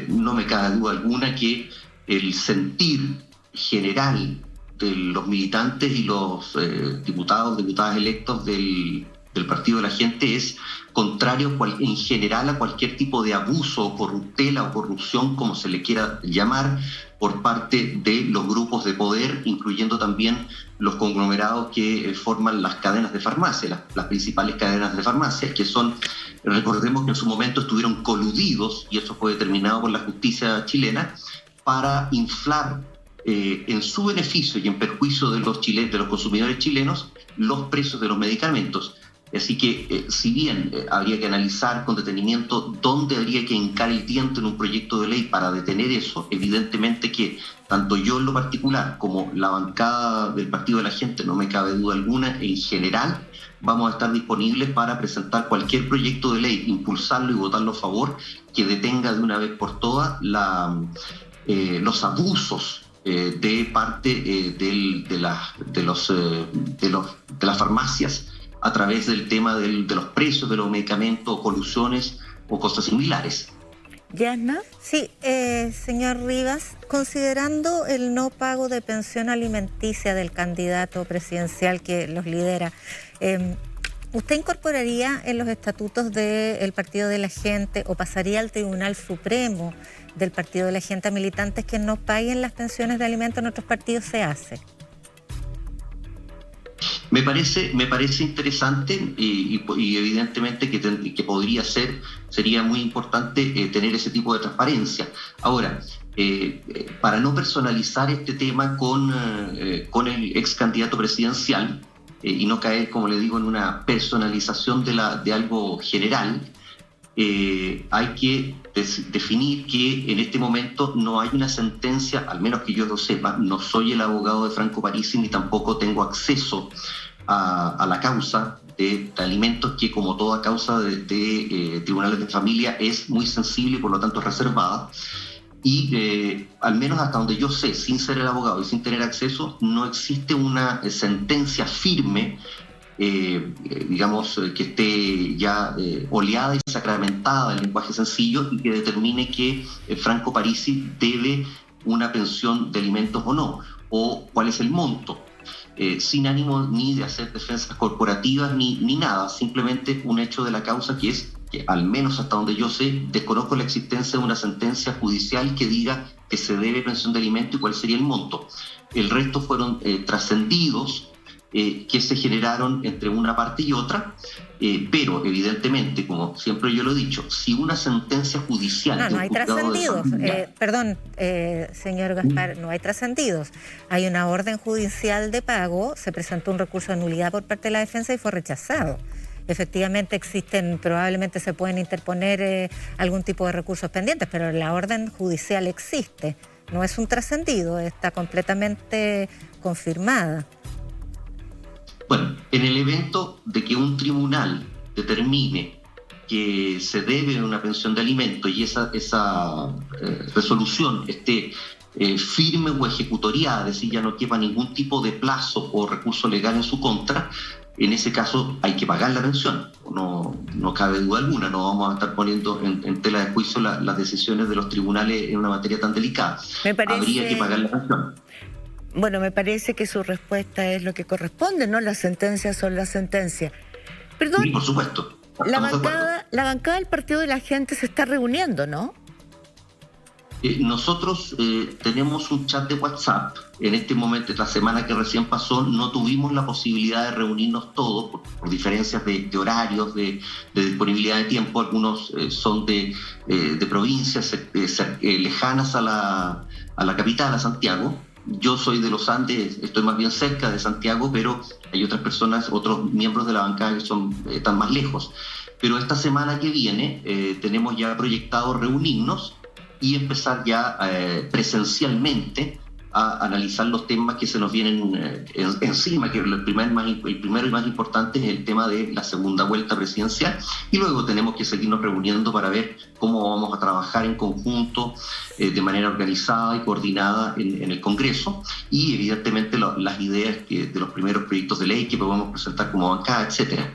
no me cabe duda alguna que el sentir general de los militantes y los diputados, diputadas electos del Partido de la Gente es contrario en general a cualquier tipo de abuso, corruptela o corrupción, como se le quiera llamar, por parte de los grupos de poder, incluyendo también los conglomerados que forman las cadenas de farmacia, las principales cadenas de farmacia, que son, recordemos que en su momento estuvieron coludidos, y eso fue determinado por la justicia chilena, para inflar en su beneficio y en perjuicio de los consumidores chilenos los precios de los medicamentos. Así que, si bien habría que analizar con detenimiento dónde habría que hincar el diente en un proyecto de ley para detener eso, evidentemente que tanto yo en lo particular como la bancada del Partido de la Gente, no me cabe duda alguna, en general vamos a estar disponibles para presentar cualquier proyecto de ley, impulsarlo y votarlo a favor, que detenga de una vez por todas los abusos de parte de las farmacias a través del tema de los precios de los medicamentos, colusiones o cosas similares. ¿Yasna? Sí, señor Rivas, considerando el no pago de pensión alimenticia del candidato presidencial que los lidera, ¿usted incorporaría en los estatutos del Partido de la Gente o pasaría al Tribunal Supremo del Partido de la Gente a militantes que no paguen las pensiones de alimentos en otros partidos? Se hace. Me parece interesante y evidentemente que sería muy importante tener ese tipo de transparencia. Ahora, para no personalizar este tema con el ex candidato presidencial y no caer, como le digo, en una personalización de algo general, hay que definir que en este momento no hay una sentencia, al menos que yo lo sepa. No soy el abogado de Franco Parisi ni tampoco tengo acceso a la causa de alimentos, que como toda causa de tribunales de familia es muy sensible y por lo tanto reservada. Y al menos hasta donde yo sé, sin ser el abogado y sin tener acceso, no existe una sentencia firme, digamos, que esté ya oleada y sacramentada en lenguaje sencillo y que determine que Franco Parisi debe una pensión de alimentos o no, o cuál es el monto. Sin ánimo ni de hacer defensas corporativas ni nada, simplemente un hecho de la causa que es que, al menos hasta donde yo sé, desconozco la existencia de una sentencia judicial que diga que se debe pensión de alimento y cuál sería el monto. El resto fueron trascendidos que se generaron entre una parte y otra, pero evidentemente, como siempre yo lo he dicho, si una sentencia judicial... No hay trascendidos. Perdón, señor Gaspar, no hay trascendidos. Hay una orden judicial de pago, se presentó un recurso de nulidad por parte de la defensa y fue rechazado. Efectivamente existen, probablemente se pueden interponer algún tipo de recursos pendientes, pero la orden judicial existe. No es un trascendido, está completamente confirmada. Bueno, en el evento de que un tribunal determine que se debe una pensión de alimento y esa resolución esté firme o ejecutoriada, es decir, ya no quepa ningún tipo de plazo o recurso legal en su contra, en ese caso hay que pagar la pensión. No cabe duda alguna, no vamos a estar poniendo en tela de juicio las decisiones de los tribunales en una materia tan delicada. Habría que pagar la pensión. Bueno, me parece que su respuesta es lo que corresponde, ¿no? Las sentencias son las sentencias. Perdón. Sí, por supuesto. La bancada del Partido de la Gente se está reuniendo, ¿no? Nosotros tenemos un chat de WhatsApp. En este momento, la semana que recién pasó, no tuvimos la posibilidad de reunirnos todos por diferencias de horarios, de disponibilidad de tiempo. Algunos son de provincias lejanas a la capital, a Santiago. Yo soy de los Andes, estoy más bien cerca de Santiago, pero hay otras personas, otros miembros de la bancada que están más lejos. Pero esta semana que viene tenemos ya proyectado reunirnos y empezar ya presencialmente a analizar los temas que se nos vienen encima, que el primero y más importante es el tema de la segunda vuelta presidencial, y luego tenemos que seguirnos reuniendo para ver cómo vamos a trabajar en conjunto, de manera organizada y coordinada en el Congreso, y evidentemente las ideas de los primeros proyectos de ley que podemos presentar como bancada, etcétera.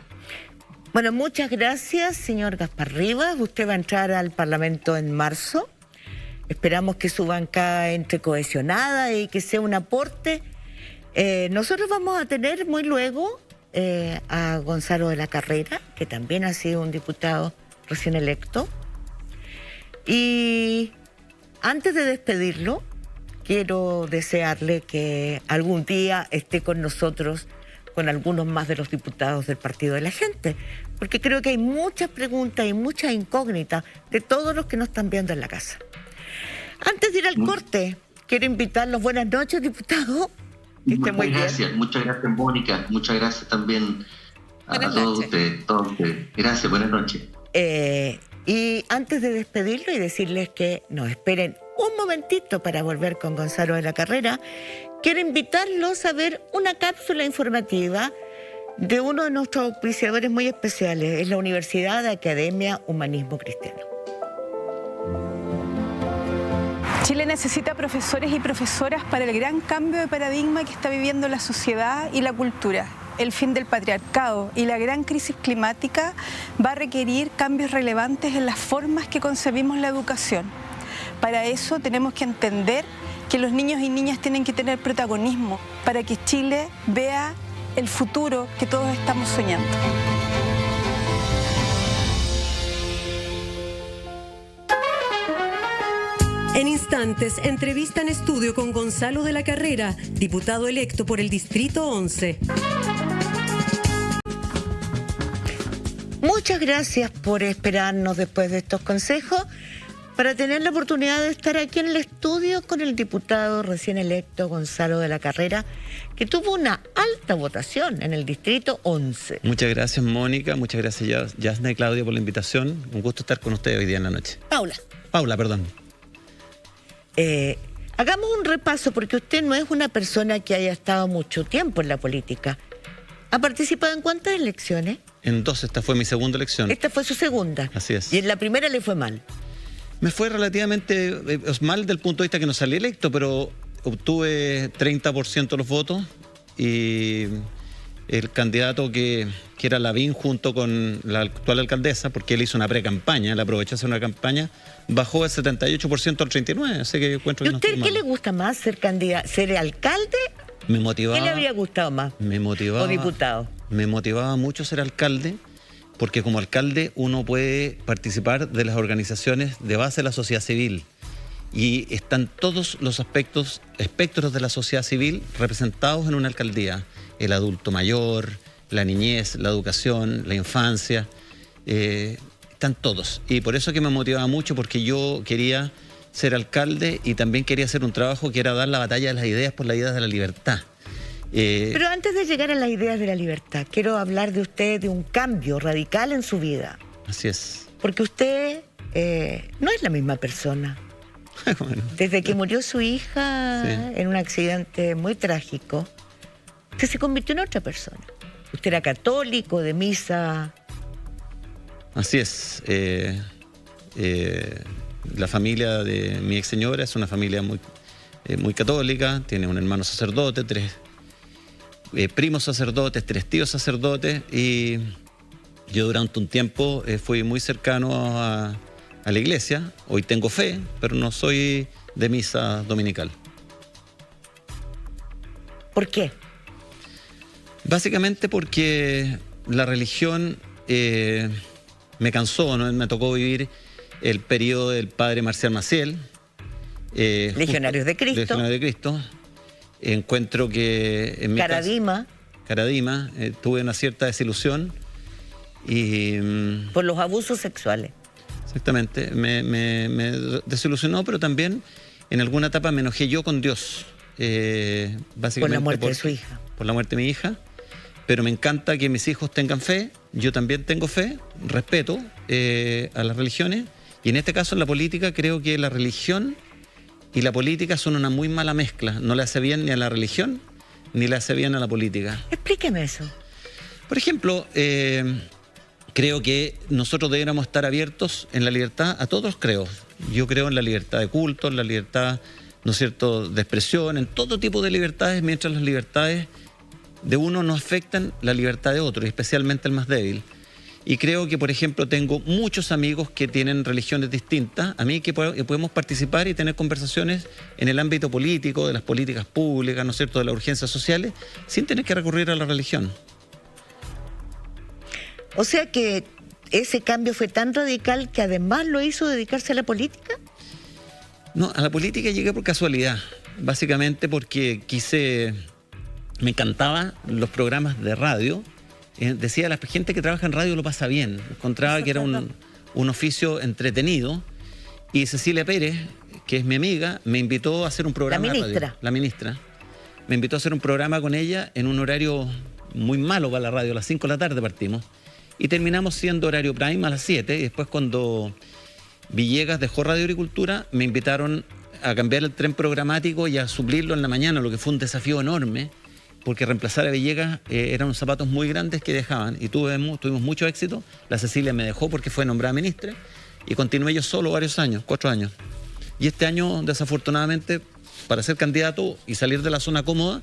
Bueno, muchas gracias, señor Gaspar Rivas. Usted va a entrar al Parlamento en marzo. Esperamos que su bancada entre cohesionada y que sea un aporte. Nosotros vamos a tener muy luego a Gonzalo de la Carrera, que también ha sido un diputado recién electo. Y antes de despedirlo, quiero desearle que algún día esté con nosotros, con algunos más de los diputados del Partido de la Gente, porque creo que hay muchas preguntas y muchas incógnitas de todos los que nos están viendo en la casa. Antes de ir al corte, quiero invitarlos. Buenas noches, diputado. Que esté muy bien. Muchas gracias, Mónica. Muchas gracias también a todos ustedes. Gracias, buenas noches. Y antes de despedirlo y decirles que nos esperen un momentito para volver con Gonzalo de la Carrera, quiero invitarlos a ver una cápsula informativa de uno de nuestros auspiciadores muy especiales. Es la Universidad de Academia Humanismo Cristiano. Chile necesita profesores y profesoras para el gran cambio de paradigma que está viviendo la sociedad y la cultura. El fin del patriarcado y la gran crisis climática va a requerir cambios relevantes en las formas que concebimos la educación. Para eso tenemos que entender que los niños y niñas tienen que tener protagonismo para que Chile vea el futuro que todos estamos soñando. En instantes, entrevista en estudio con Gonzalo de la Carrera, diputado electo por el Distrito 11. Muchas gracias por esperarnos después de estos consejos. para tener la oportunidad de estar aquí en el estudio con el diputado recién electo Gonzalo de la Carrera, que tuvo una alta votación en el distrito 11. Muchas gracias, Mónica. Muchas gracias, Yasna y Claudia, por la invitación. Un gusto estar con ustedes hoy día en la noche. Paula, perdón. Hagamos un repaso, porque usted no es una persona que haya estado mucho tiempo en la política. ¿Ha participado en cuántas elecciones? En 2, esta fue mi segunda elección. Esta fue su segunda. Así es. Y en la primera le fue mal. Me fue relativamente mal del punto de vista que no salí electo, pero obtuve 30% de los votos y el candidato que era Lavín junto con la actual alcaldesa, porque él hizo una pre-campaña, él aprovechó hacer una campaña, bajó del 78% al 39%, así que yo encuentro ¿Y que no usted estuvo qué mal. le gusta más, ser alcalde? Me motivaba. ¿Qué le habría gustado más? Me motivaba. ¿O diputado? Me motivaba mucho ser alcalde, porque como alcalde uno puede participar de las organizaciones de base de la sociedad civil y están todos los espectros de la sociedad civil representados en una alcaldía. El adulto mayor, la niñez, la educación, la infancia, están todos. Y por eso que me motivaba mucho, porque yo quería ser alcalde y también quería hacer un trabajo que era dar la batalla de las ideas por las ideas de la libertad. Pero antes de llegar a las ideas de la libertad, quiero hablar de usted, de un cambio radical en su vida. Así es. Porque usted no es la misma persona. Bueno. Desde que murió su hija en un accidente muy trágico, usted se convirtió en otra persona. Usted era católico, de misa. Así es. La familia de mi ex señora es una familia muy católica, tiene un hermano sacerdote, 3 primos sacerdotes, 3 tíos sacerdotes, y yo durante un tiempo fui muy cercano a la iglesia. Hoy tengo fe, pero no soy de misa dominical. ¿Por qué? Básicamente porque la religión me cansó, ¿no? Me tocó vivir el periodo del padre Marcial Maciel. Legionarios de Cristo. Legionarios de Cristo. Encuentro que en mi Caradima, tuve una cierta desilusión y... por los abusos sexuales. Exactamente, me desilusionó, pero también en alguna etapa me enojé yo con Dios. Básicamente por la muerte de su hija. Por la muerte de mi hija. Pero me encanta que mis hijos tengan fe, yo también tengo fe, respeto a las religiones, y en este caso en la política creo que la religión y la política son una muy mala mezcla. No le hace bien ni a la religión, ni le hace bien a la política. Explíqueme eso. Por ejemplo, creo que nosotros deberíamos estar abiertos en la libertad a todos los creos. Yo creo en la libertad de culto, en la libertad, ¿no es cierto?, de expresión, en todo tipo de libertades, mientras las libertades de uno no afectan la libertad de otro, y especialmente el más débil. Y creo que, por ejemplo, tengo muchos amigos que tienen religiones distintas a mí, que podemos participar y tener conversaciones en el ámbito político, de las políticas públicas, ¿no es cierto?, de las urgencias sociales, sin tener que recurrir a la religión. O sea que ese cambio fue tan radical que además lo hizo dedicarse a la política. No, a la política llegué por casualidad, básicamente porque me encantaban los programas de radio. Decía, la gente que trabaja en radio lo pasa bien. Encontraba que era un oficio entretenido. Y Cecilia Pérez, que es mi amiga, me invitó a hacer un programa de radio. La ministra. Me invitó a hacer un programa con ella en un horario muy malo para la radio. A las 5 de la tarde partimos. Y terminamos siendo horario prime a las 7. Y después, cuando Villegas dejó Radio Agricultura, me invitaron a cambiar el tren programático y a suplirlo en la mañana, lo que fue un desafío enorme, porque reemplazar a Villegas eran unos zapatos muy grandes que dejaban, y tuvimos mucho éxito. La Cecilia me dejó porque fue nombrada ministra, y continué yo solo varios años, 4 años. Y este año, desafortunadamente, para ser candidato y salir de la zona cómoda,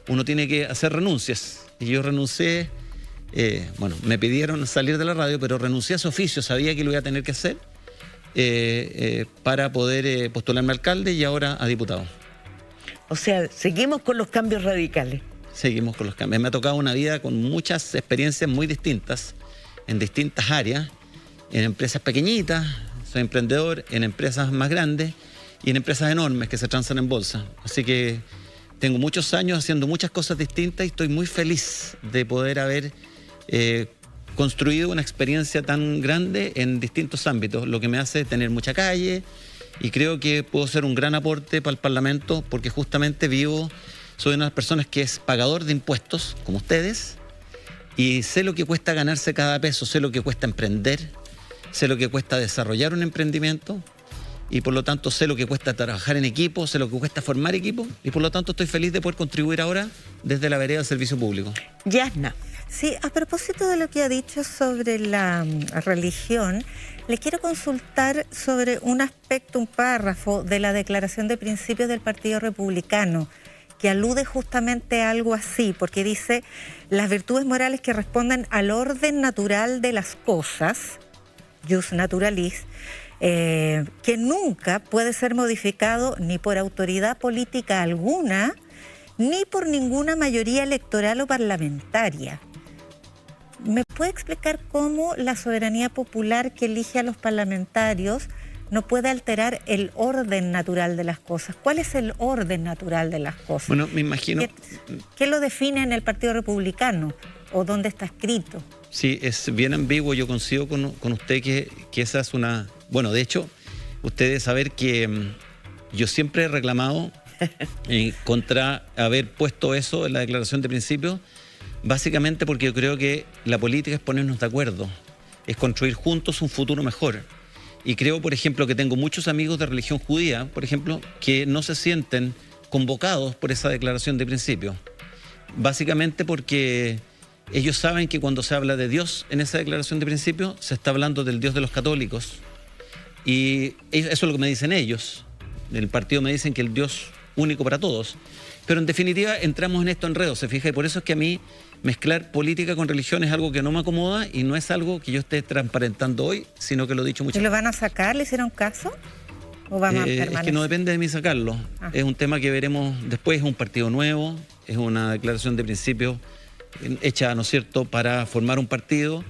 uno tiene que hacer renuncias. Y yo renuncié, me pidieron salir de la radio, pero renuncié a ese oficio, sabía que lo iba a tener que hacer, para poder postularme a alcalde y ahora a diputado. O sea, seguimos con los cambios radicales. Seguimos con los cambios. Me ha tocado una vida con muchas experiencias muy distintas, en distintas áreas, en empresas pequeñitas, soy emprendedor, en empresas más grandes y en empresas enormes que se transan en bolsa. Así que tengo muchos años haciendo muchas cosas distintas y estoy muy feliz de poder haber construido una experiencia tan grande en distintos ámbitos, lo que me hace tener mucha calle y creo que puedo ser un gran aporte para el Parlamento porque justamente soy una de las personas que es pagador de impuestos, como ustedes, y sé lo que cuesta ganarse cada peso, sé lo que cuesta emprender, sé lo que cuesta desarrollar un emprendimiento y por lo tanto sé lo que cuesta trabajar en equipo, sé lo que cuesta formar equipo y por lo tanto estoy feliz de poder contribuir ahora desde la vereda del servicio público. Yasna. Sí, a propósito de lo que ha dicho sobre la religión, le quiero consultar sobre un aspecto, un párrafo de la Declaración de Principios del Partido Republicano, que alude justamente a algo así, porque dice, las virtudes morales que responden al orden natural de las cosas, jus naturalis, que nunca puede ser modificado ni por autoridad política alguna, ni por ninguna mayoría electoral o parlamentaria. ¿Me puede explicar cómo la soberanía popular que elige a los parlamentarios no puede alterar el orden natural de las cosas? ¿Cuál es el orden natural de las cosas? Bueno, me imagino... ¿Qué lo define en el Partido Republicano? ¿O dónde está escrito? Sí, es bien ambiguo. Yo coincido con usted que esa es una... Bueno, de hecho, usted debe saber que yo siempre he reclamado contra haber puesto eso en la Declaración de Principios, básicamente porque yo creo que la política es ponernos de acuerdo, es construir juntos un futuro mejor. Y creo, por ejemplo, que tengo muchos amigos de religión judía, por ejemplo, que no se sienten convocados por esa Declaración de Principios. Básicamente porque ellos saben que cuando se habla de Dios en esa Declaración de Principios, se está hablando del Dios de los católicos. Y eso es lo que me dicen ellos. En el partido me dicen que el Dios único para todos. Pero en definitiva entramos en estos enredos, se fija, y por eso es que a mí mezclar política con religión es algo que no me acomoda y no es algo que yo esté transparentando hoy, sino que lo he dicho muchas veces. ¿Y lo van a sacar? ¿Le hicieron caso? ¿O van a permanecer? Es que no depende de mí sacarlo. Es un tema que veremos después. Es un partido nuevo, es una declaración de principios hecha, ¿no es cierto?, para formar un partido.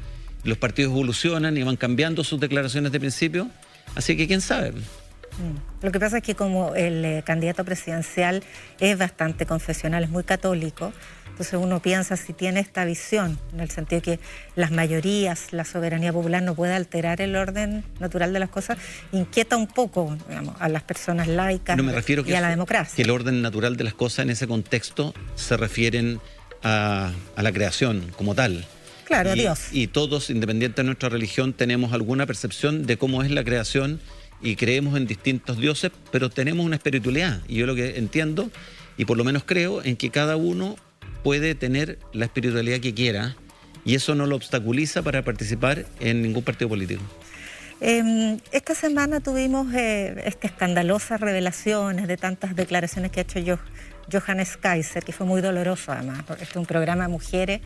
Los partidos evolucionan y van cambiando sus declaraciones de principios, así que quién sabe. Lo que pasa es que como el candidato presidencial es bastante confesional, es muy católico, entonces uno piensa si tiene esta visión, en el sentido de que las mayorías, la soberanía popular no puede alterar el orden natural de las cosas, inquieta un poco, digamos, a las personas laicas y a la democracia. Que el orden natural de las cosas en ese contexto se refieren a la creación como tal. Claro, a Dios. Y todos, independiente de nuestra religión, tenemos alguna percepción de cómo es la creación y creemos en distintos dioses, pero tenemos una espiritualidad. Y yo lo que entiendo, y por lo menos creo, en que cada uno puede tener la espiritualidad que quiera y eso no lo obstaculiza para participar en ningún partido político. Esta semana tuvimos escandalosas revelaciones de tantas declaraciones que ha hecho Johannes Kaiser, que fue muy doloroso además, porque este es un programa de mujeres.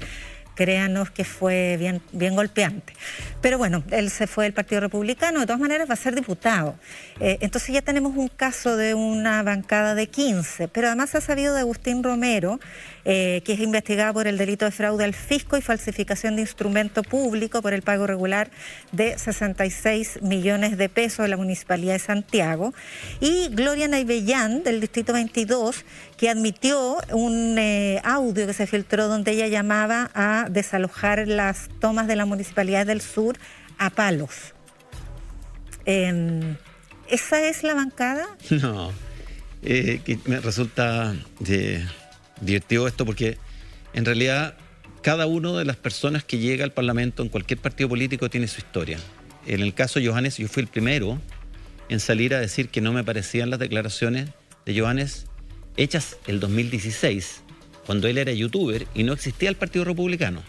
Créanos que fue bien golpeante. Pero bueno, él se fue del Partido Republicano, de todas maneras va a ser diputado. Entonces ya tenemos un caso de una bancada de 15, pero además se ha sabido de Agustín Romero, que es investigado por el delito de fraude al fisco y falsificación de instrumento público por el pago irregular de 66 millones de pesos de la Municipalidad de Santiago, y Gloria Naibellán, del Distrito 22, que admitió un audio que se filtró donde ella llamaba a desalojar las tomas de la Municipalidad del Sur a palos. ¿Esa es la bancada? No, que me resulta divertido esto porque en realidad cada una de las personas que llega al Parlamento en cualquier partido político tiene su historia. En el caso de Johannes, yo fui el primero en salir a decir que no me parecían las declaraciones de Johannes hechas el 2016, cuando él era youtuber y no existía el Partido Republicano.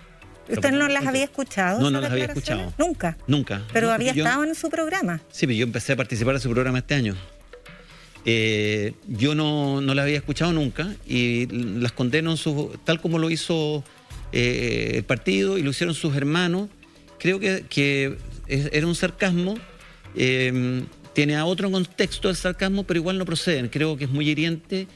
¿Usted no las había escuchado? No, no las había escuchado. ¿Nunca? Nunca. ¿Pero había estado en su programa? Sí, pero yo empecé a participar en su programa este año. Yo no las había escuchado nunca y las condeno tal como lo hizo el partido y lo hicieron sus hermanos. Creo que era un sarcasmo. Tiene a otro contexto el sarcasmo, pero igual no proceden. Creo que es muy hiriente,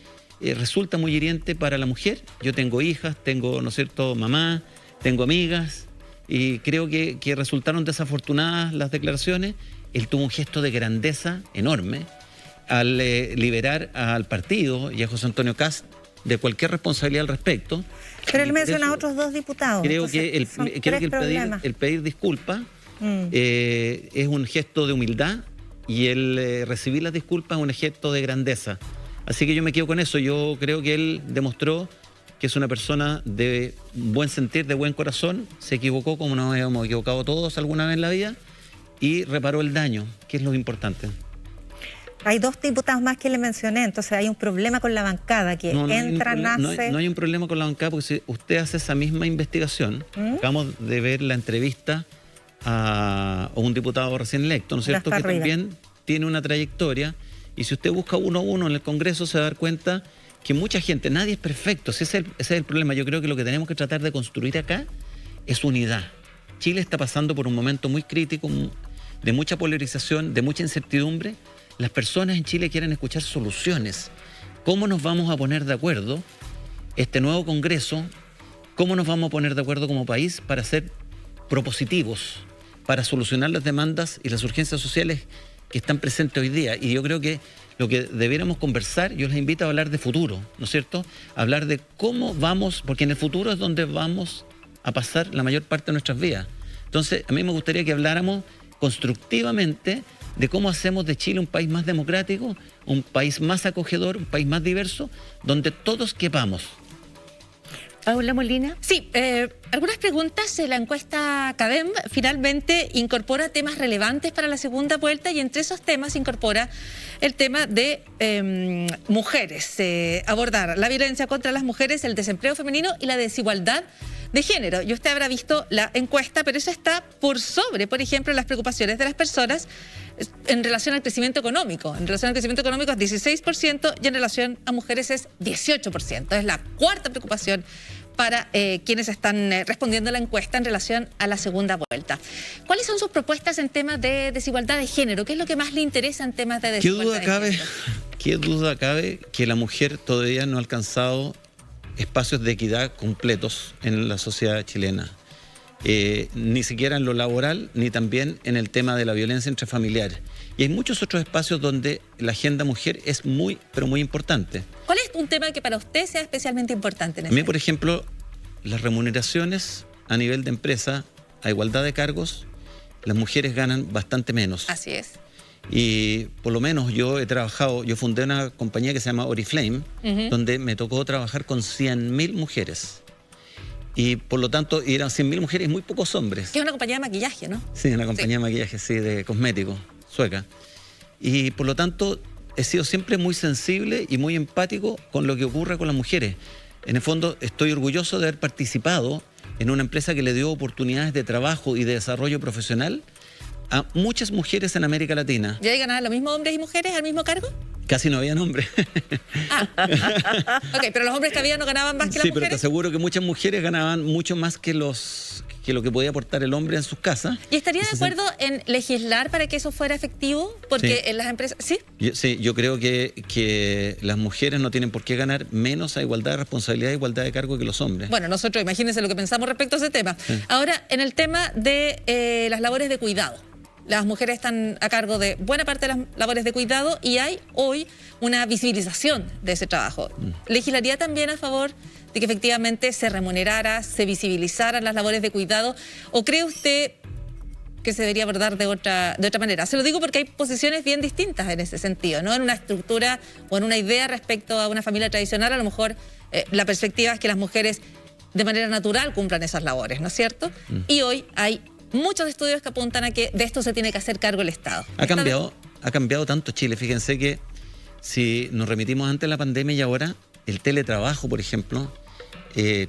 resulta muy hiriente para la mujer. Yo tengo hijas, tengo, ¿no es cierto?, mamá, tengo amigas, y creo que resultaron desafortunadas las declaraciones. Él tuvo un gesto de grandeza enorme al liberar al partido y a José Antonio Kast de cualquier responsabilidad al respecto. Pero él Y por menciona eso a otros dos diputados. Creo entonces que, son creo tres que problemas. el pedir disculpas es un gesto de humildad y el recibir las disculpas es un gesto de grandeza. Así que yo me quedo con eso. Yo creo que él demostró que es una persona de buen sentir, de buen corazón. Se equivocó como nos hemos equivocado todos alguna vez en la vida y reparó el daño, que es lo importante. Hay dos diputados más que le mencioné, entonces hay un problema con la bancada que No entra, nace. no hay un problema con la bancada porque si usted hace esa misma investigación, acabamos de ver la entrevista a un diputado recién electo, ¿no es cierto? Gaspar Que Rivas. también tiene una trayectoria y si usted busca uno a uno en el Congreso se va a dar cuenta que mucha gente, nadie es perfecto, ese es el problema. Yo creo que lo que tenemos que tratar de construir acá es unidad. Chile está pasando por un momento muy crítico, de mucha polarización, de mucha incertidumbre. Las personas en Chile quieren escuchar soluciones. ¿Cómo nos vamos a poner de acuerdo este nuevo Congreso? ¿Cómo nos vamos a poner de acuerdo como país para ser propositivos, para solucionar las demandas y las urgencias sociales que están presentes hoy día? Y yo creo que lo que debiéramos conversar, yo les invito a hablar de futuro, ¿no es cierto? Hablar de cómo vamos, porque en el futuro es donde vamos a pasar la mayor parte de nuestras vidas. Entonces, a mí me gustaría que habláramos constructivamente de cómo hacemos de Chile un país más democrático, un país más acogedor, un país más diverso, donde todos quepamos. Paula Molina. Sí, algunas preguntas. La encuesta CADEM finalmente incorpora temas relevantes para la segunda vuelta y entre esos temas incorpora el tema de mujeres, abordar la violencia contra las mujeres, el desempleo femenino y la desigualdad de género. Y usted habrá visto la encuesta, pero eso está por sobre, por ejemplo, las preocupaciones de las personas en relación al crecimiento económico. En relación al crecimiento económico es 16% y en relación a mujeres es 18%. Es la cuarta preocupación para quienes están respondiendo a la encuesta en relación a la segunda vuelta. ¿Cuáles son sus propuestas en temas de desigualdad de género? ¿Qué es lo que más le interesa en temas de desigualdad de género? ¿Qué duda cabe que la mujer todavía no ha alcanzado espacios de equidad completos en la sociedad chilena? Ni siquiera en lo laboral, ni también en el tema de la violencia intrafamiliar. Y hay muchos otros espacios donde la agenda mujer es muy, pero muy importante. ¿Cuál es un tema que para usted sea especialmente importante en A ese? mí, por ejemplo, las remuneraciones a nivel de empresa, a igualdad de cargos, las mujeres ganan bastante menos. Así es. Y por lo menos yo fundé una compañía que se llama Oriflame, donde me tocó trabajar con 100.000 mujeres. Y por lo tanto, eran 100.000 mujeres y muy pocos hombres. Que es una compañía de maquillaje, ¿no? Sí, una compañía de maquillaje, sí, de cosméticos, sueca. Y por lo tanto, he sido siempre muy sensible y muy empático con lo que ocurre con las mujeres. En el fondo, estoy orgulloso de haber participado en una empresa que le dio oportunidades de trabajo y de desarrollo profesional a muchas mujeres en América Latina. ¿Y ahí ganaban los mismos hombres y mujeres al mismo cargo? Casi no habían hombres. Ok, pero los hombres que había no ganaban más que las Sí, pero te mujeres. aseguro que muchas mujeres ganaban mucho más que lo que podía aportar el hombre en sus casas. ¿Y estaría de acuerdo en legislar para que eso fuera efectivo? Porque en las empresas... ¿Sí? Yo creo que las mujeres no tienen por qué ganar menos a igualdad de responsabilidad e igualdad de cargo que los hombres. Bueno, nosotros imagínense lo que pensamos respecto a ese tema. Sí. Ahora, en el tema de las labores de cuidado. Las mujeres están a cargo de buena parte de las labores de cuidado y hay hoy una visibilización de ese trabajo. ¿Legislaría también a favor de que efectivamente se remunerara, se visibilizaran las labores de cuidado? ¿O cree usted que se debería abordar de otra manera? Se lo digo porque hay posiciones bien distintas en ese sentido, ¿no? En una estructura o en una idea respecto a una familia tradicional, a lo mejor la perspectiva es que las mujeres de manera natural cumplan esas labores, ¿no es cierto? Y hoy hay muchos estudios que apuntan a que de esto se tiene que hacer cargo el Estado. Ha cambiado tanto Chile. Fíjense que si nos remitimos antes de la pandemia y ahora, el teletrabajo, por ejemplo,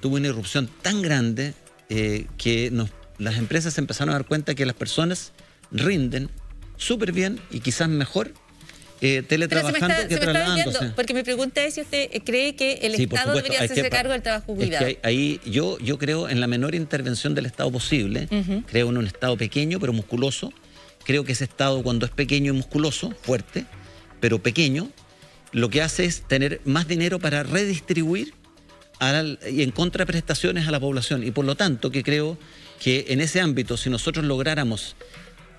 tuvo una irrupción tan grande que las empresas se empezaron a dar cuenta que las personas rinden súper bien y quizás mejor teletrabajando que trasladándose. Porque mi pregunta es si usted cree que el Sí, por Estado supuesto. debería hacerse cargo del trabajo Es cuidado. que ahí yo creo en la menor intervención del Estado posible. Creo en un Estado pequeño pero musculoso. Creo que ese Estado, cuando es pequeño y musculoso, fuerte, pero pequeño, lo que hace es tener más dinero para redistribuir y en contraprestaciones a la población. Y por lo tanto, que creo que en ese ámbito, si nosotros lográramos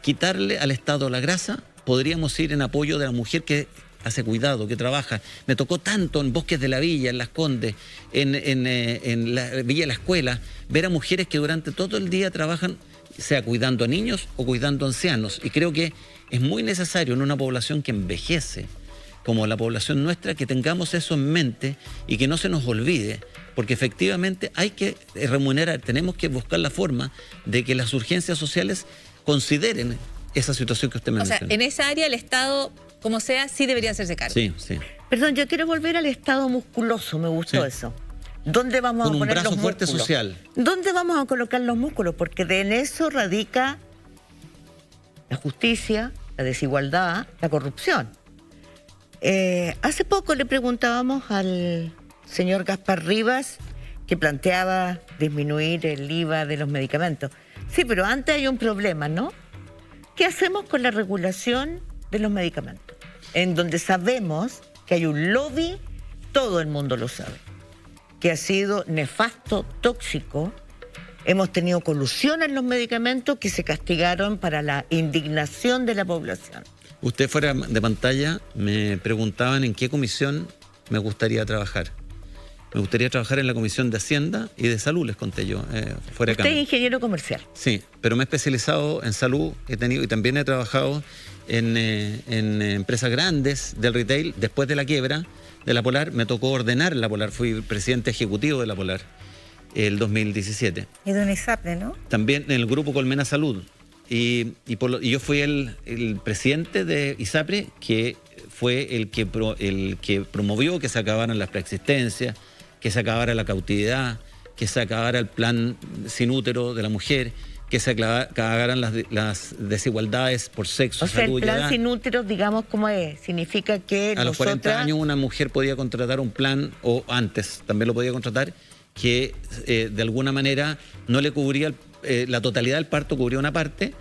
quitarle al Estado la grasa, podríamos ir en apoyo de la mujer que hace cuidado, que trabaja. Me tocó tanto en Bosques de la Villa, en Las Condes, en la Villa de la Escuela, ver a mujeres que durante todo el día trabajan, sea cuidando a niños o cuidando a ancianos. Y creo que es muy necesario en una población que envejece, como la población nuestra, que tengamos eso en mente y que no se nos olvide, porque efectivamente hay que remunerar, tenemos que buscar la forma de que las urgencias sociales consideren esa situación que usted me menciona. O sea, en esa área el Estado, como sea, sí debería hacerse cargo. Sí, sí. Perdón, yo quiero volver al estado musculoso, me gustó eso. ¿Dónde vamos Con a un poner brazo los fuerte músculos? social. ¿Dónde vamos a colocar los músculos? Porque en eso radica la justicia, la desigualdad, la corrupción. Hace poco le preguntábamos al señor Gaspar Rivas, que planteaba disminuir el IVA de los medicamentos. Sí, pero antes hay un problema, ¿no? ¿Qué hacemos con la regulación de los medicamentos? En donde sabemos que hay un lobby, todo el mundo lo sabe, que ha sido nefasto, tóxico. Hemos tenido colusión en los medicamentos que se castigaron para la indignación de la población. Usted fuera de pantalla me preguntaban en qué comisión me gustaría trabajar. Me gustaría trabajar en la Comisión de Hacienda y de Salud, les conté yo, fuera de cámara. Usted es ingeniero comercial. Sí, pero me he especializado en salud, he tenido y también he trabajado en empresas grandes del retail. Después de la quiebra de La Polar, me tocó ordenar La Polar, fui presidente ejecutivo de La Polar el 2017. Y de UNISAPRE, ¿no? También en el grupo Colmena Salud. Y yo fui el presidente de ISAPRE, que fue el que promovió que se acabaran las preexistencias, que se acabara la cautividad, que se acabara el plan sin útero de la mujer, que se acabaran las desigualdades por sexo, O sea, salud el y edad. plan sin úteros, digamos, ¿cómo es? Significa que A los 40 nosotras... años una mujer podía contratar un plan, o antes también lo podía contratar, que de alguna manera no le cubría la totalidad del parto, cubría una parte,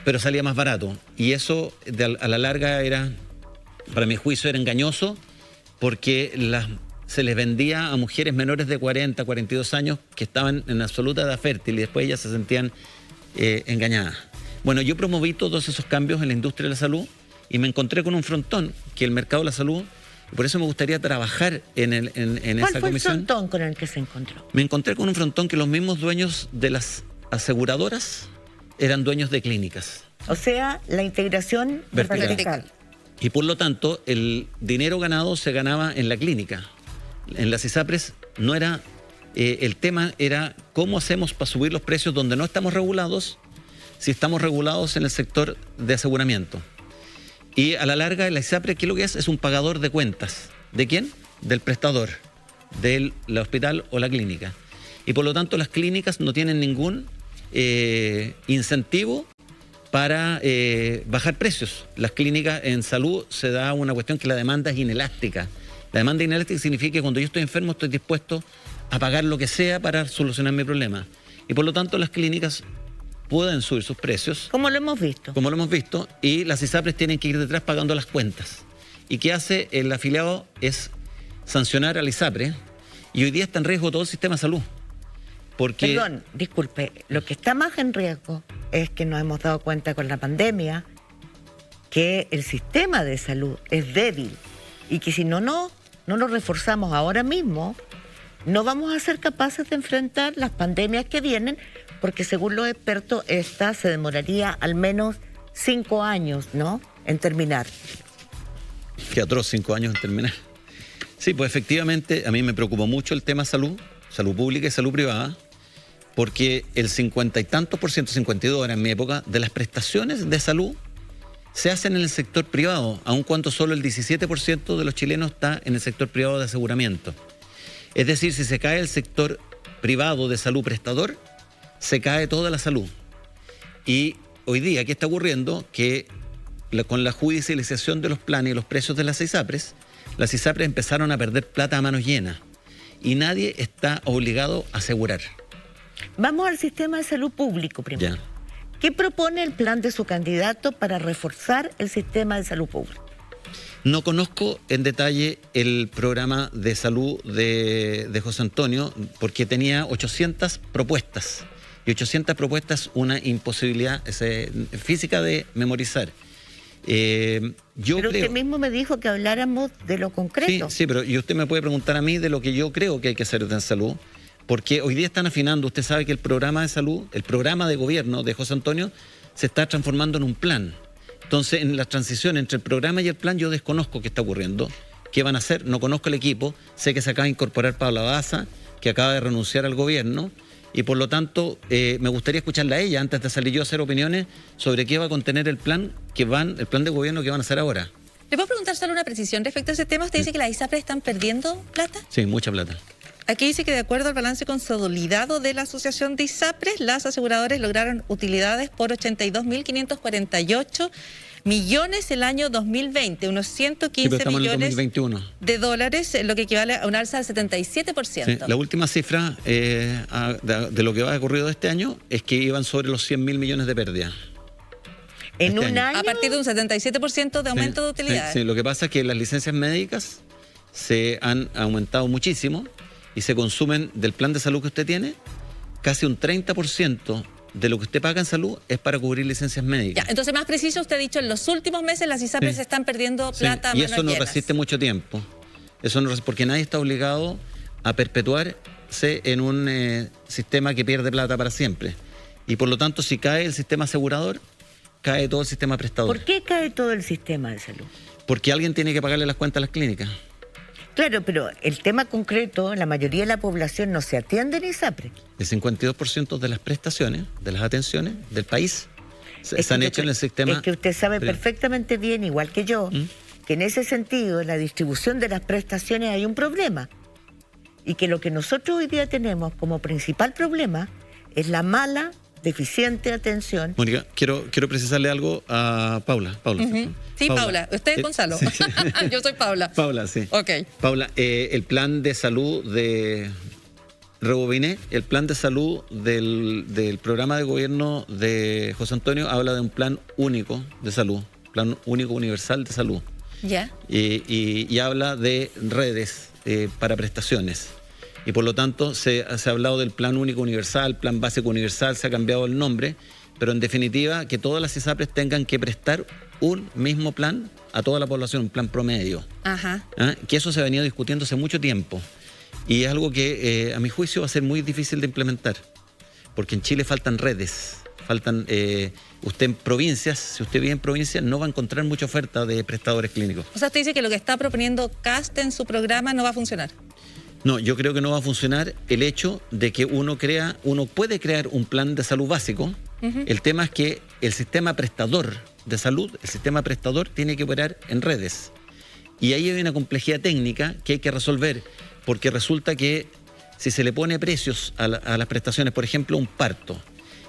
pero salía más barato. Y eso a la larga era, para mi juicio, era engañoso, porque se les vendía a mujeres menores de 40, 42 años que estaban en absoluta edad fértil y después ellas se sentían engañadas. Bueno, yo promoví todos esos cambios en la industria de la salud y me encontré con un frontón, que el mercado de la salud, y por eso me gustaría trabajar en esa comisión. ¿Cuál fue el frontón con el que se encontró? Me encontré con un frontón que los mismos dueños de las aseguradoras eran dueños de clínicas. O sea, la integración vertical. Y por lo tanto, el dinero ganado se ganaba en la clínica. En las ISAPRES no era... el tema era cómo hacemos para subir los precios donde no estamos regulados, si estamos regulados en el sector de aseguramiento. Y a la larga, la ISAPRE, ¿qué es lo que es? Es un pagador de cuentas. ¿De quién? Del prestador, del hospital o la clínica. Y por lo tanto, las clínicas no tienen ningún incentivo para bajar precios. Las clínicas en salud se da una cuestión que la demanda es inelástica. La demanda inelástica significa que cuando yo estoy enfermo estoy dispuesto a pagar lo que sea para solucionar mi problema. Y por lo tanto las clínicas pueden subir sus precios. Como lo hemos visto. Como lo hemos visto. Y las ISAPRES tienen que ir detrás pagando las cuentas. ¿Y qué hace el afiliado? Es sancionar al ISAPRE. Y hoy día está en riesgo todo el sistema de salud. Porque... Perdón, disculpe. Lo que está más en riesgo es que nos hemos dado cuenta con la pandemia que el sistema de salud es débil. Y que si no lo reforzamos ahora mismo, no vamos a ser capaces de enfrentar las pandemias que vienen, porque según los expertos, esta se demoraría al menos 5 años, ¿no?, en terminar. Qué atroz, 5 años en terminar. Sí, pues efectivamente a mí me preocupó mucho el tema salud pública y salud privada, porque el 50 y tantos por ciento, 52 era en mi época, de las prestaciones de salud se hacen en el sector privado, aun cuando solo el 17% de los chilenos está en el sector privado de aseguramiento. Es decir, si se cae el sector privado de salud prestador, se cae toda la salud. Y hoy día, ¿qué está ocurriendo? Que con la judicialización de los planes y los precios de las ISAPRES empezaron a perder plata a manos llenas. Y nadie está obligado a asegurar. Vamos al sistema de salud público primero. Ya. ¿Qué propone el plan de su candidato para reforzar el sistema de salud pública? No conozco en detalle el programa de salud de José Antonio, porque tenía 800 propuestas. Y 800 propuestas, una imposibilidad física de memorizar. Yo pero creo, usted mismo me dijo que habláramos de lo concreto. Sí, pero y usted me puede preguntar a mí de lo que yo creo que hay que hacer en salud, porque hoy día están afinando. Usted sabe que el programa de salud, el programa de gobierno de José Antonio, se está transformando en un plan. Entonces, en la transición entre el programa y el plan, yo desconozco qué está ocurriendo, qué van a hacer, no conozco el equipo, sé que se acaba de incorporar Paula Daza, que acaba de renunciar al gobierno, y por lo tanto me gustaría escucharla a ella antes de salir yo a hacer opiniones sobre qué va a contener el plan de gobierno que van a hacer ahora. ¿Le puedo preguntar solo una precisión respecto a ese tema? Usted dice que las ISAPRES están perdiendo plata. Sí, mucha plata. Aquí dice que de acuerdo al balance consolidado de la Asociación de ISAPRES, las aseguradoras lograron utilidades por 82.548 millones el año 2020, unos 115 millones de dólares, lo que equivale a un alza del 77%. Sí, la última cifra de lo que va ocurrido este año es que iban sobre los 100.000 millones de pérdidas. En un año. A partir de un 77% de aumento de utilidades. Sí, lo que pasa es que las licencias médicas se han aumentado muchísimo y se consumen del plan de salud que usted tiene, casi un 30% de lo que usted paga en salud es para cubrir licencias médicas. Ya, entonces, más preciso, usted ha dicho, en los últimos meses las ISAPRES están perdiendo plata a y manos eso no llenas. resiste mucho tiempo. Eso no porque nadie está obligado a perpetuarse en un sistema que pierde plata para siempre. Y por lo tanto, si cae el sistema asegurador, cae todo el sistema prestador. ¿Por qué cae todo el sistema de salud? Porque alguien tiene que pagarle las cuentas a las clínicas. Claro, pero el tema concreto, la mayoría de la población no se atiende en ISAPRES. El 52% de las prestaciones, de las atenciones del país, se han hecho en el sistema. Es que usted sabe perfectamente bien, igual que yo, que en ese sentido, en la distribución de las prestaciones hay un problema. Y que lo que nosotros hoy día tenemos como principal problema es la mala, deficiente atención. Mónica, quiero precisarle algo a Paula. Sí, Paula. Usted es Gonzalo. Sí. Yo soy Paula. Paula, sí. Ok. Paula, el plan de salud de... Rebobiné, el plan de salud del programa de gobierno de José Antonio habla de un plan único de salud, plan único universal de salud. Ya. Y habla de redes para prestaciones. Y por lo tanto se ha hablado del plan único universal, plan básico universal, se ha cambiado el nombre, pero en definitiva que todas las ISAPRES tengan que prestar un mismo plan a toda la población, un plan promedio. Ajá. Que eso se ha venido discutiendo hace mucho tiempo. Y es algo que a mi juicio va a ser muy difícil de implementar, porque en Chile faltan redes, usted en provincias, si usted vive en provincias, no va a encontrar mucha oferta de prestadores clínicos. O sea, usted dice que lo que está proponiendo Cast en su programa no va a funcionar. No, yo creo que no va a funcionar el hecho de que uno puede crear un plan de salud básico. El tema es que el sistema prestador de salud, el sistema prestador tiene que operar en redes. Y ahí hay una complejidad técnica que hay que resolver, porque resulta que si se le pone precios a las prestaciones, por ejemplo, un parto,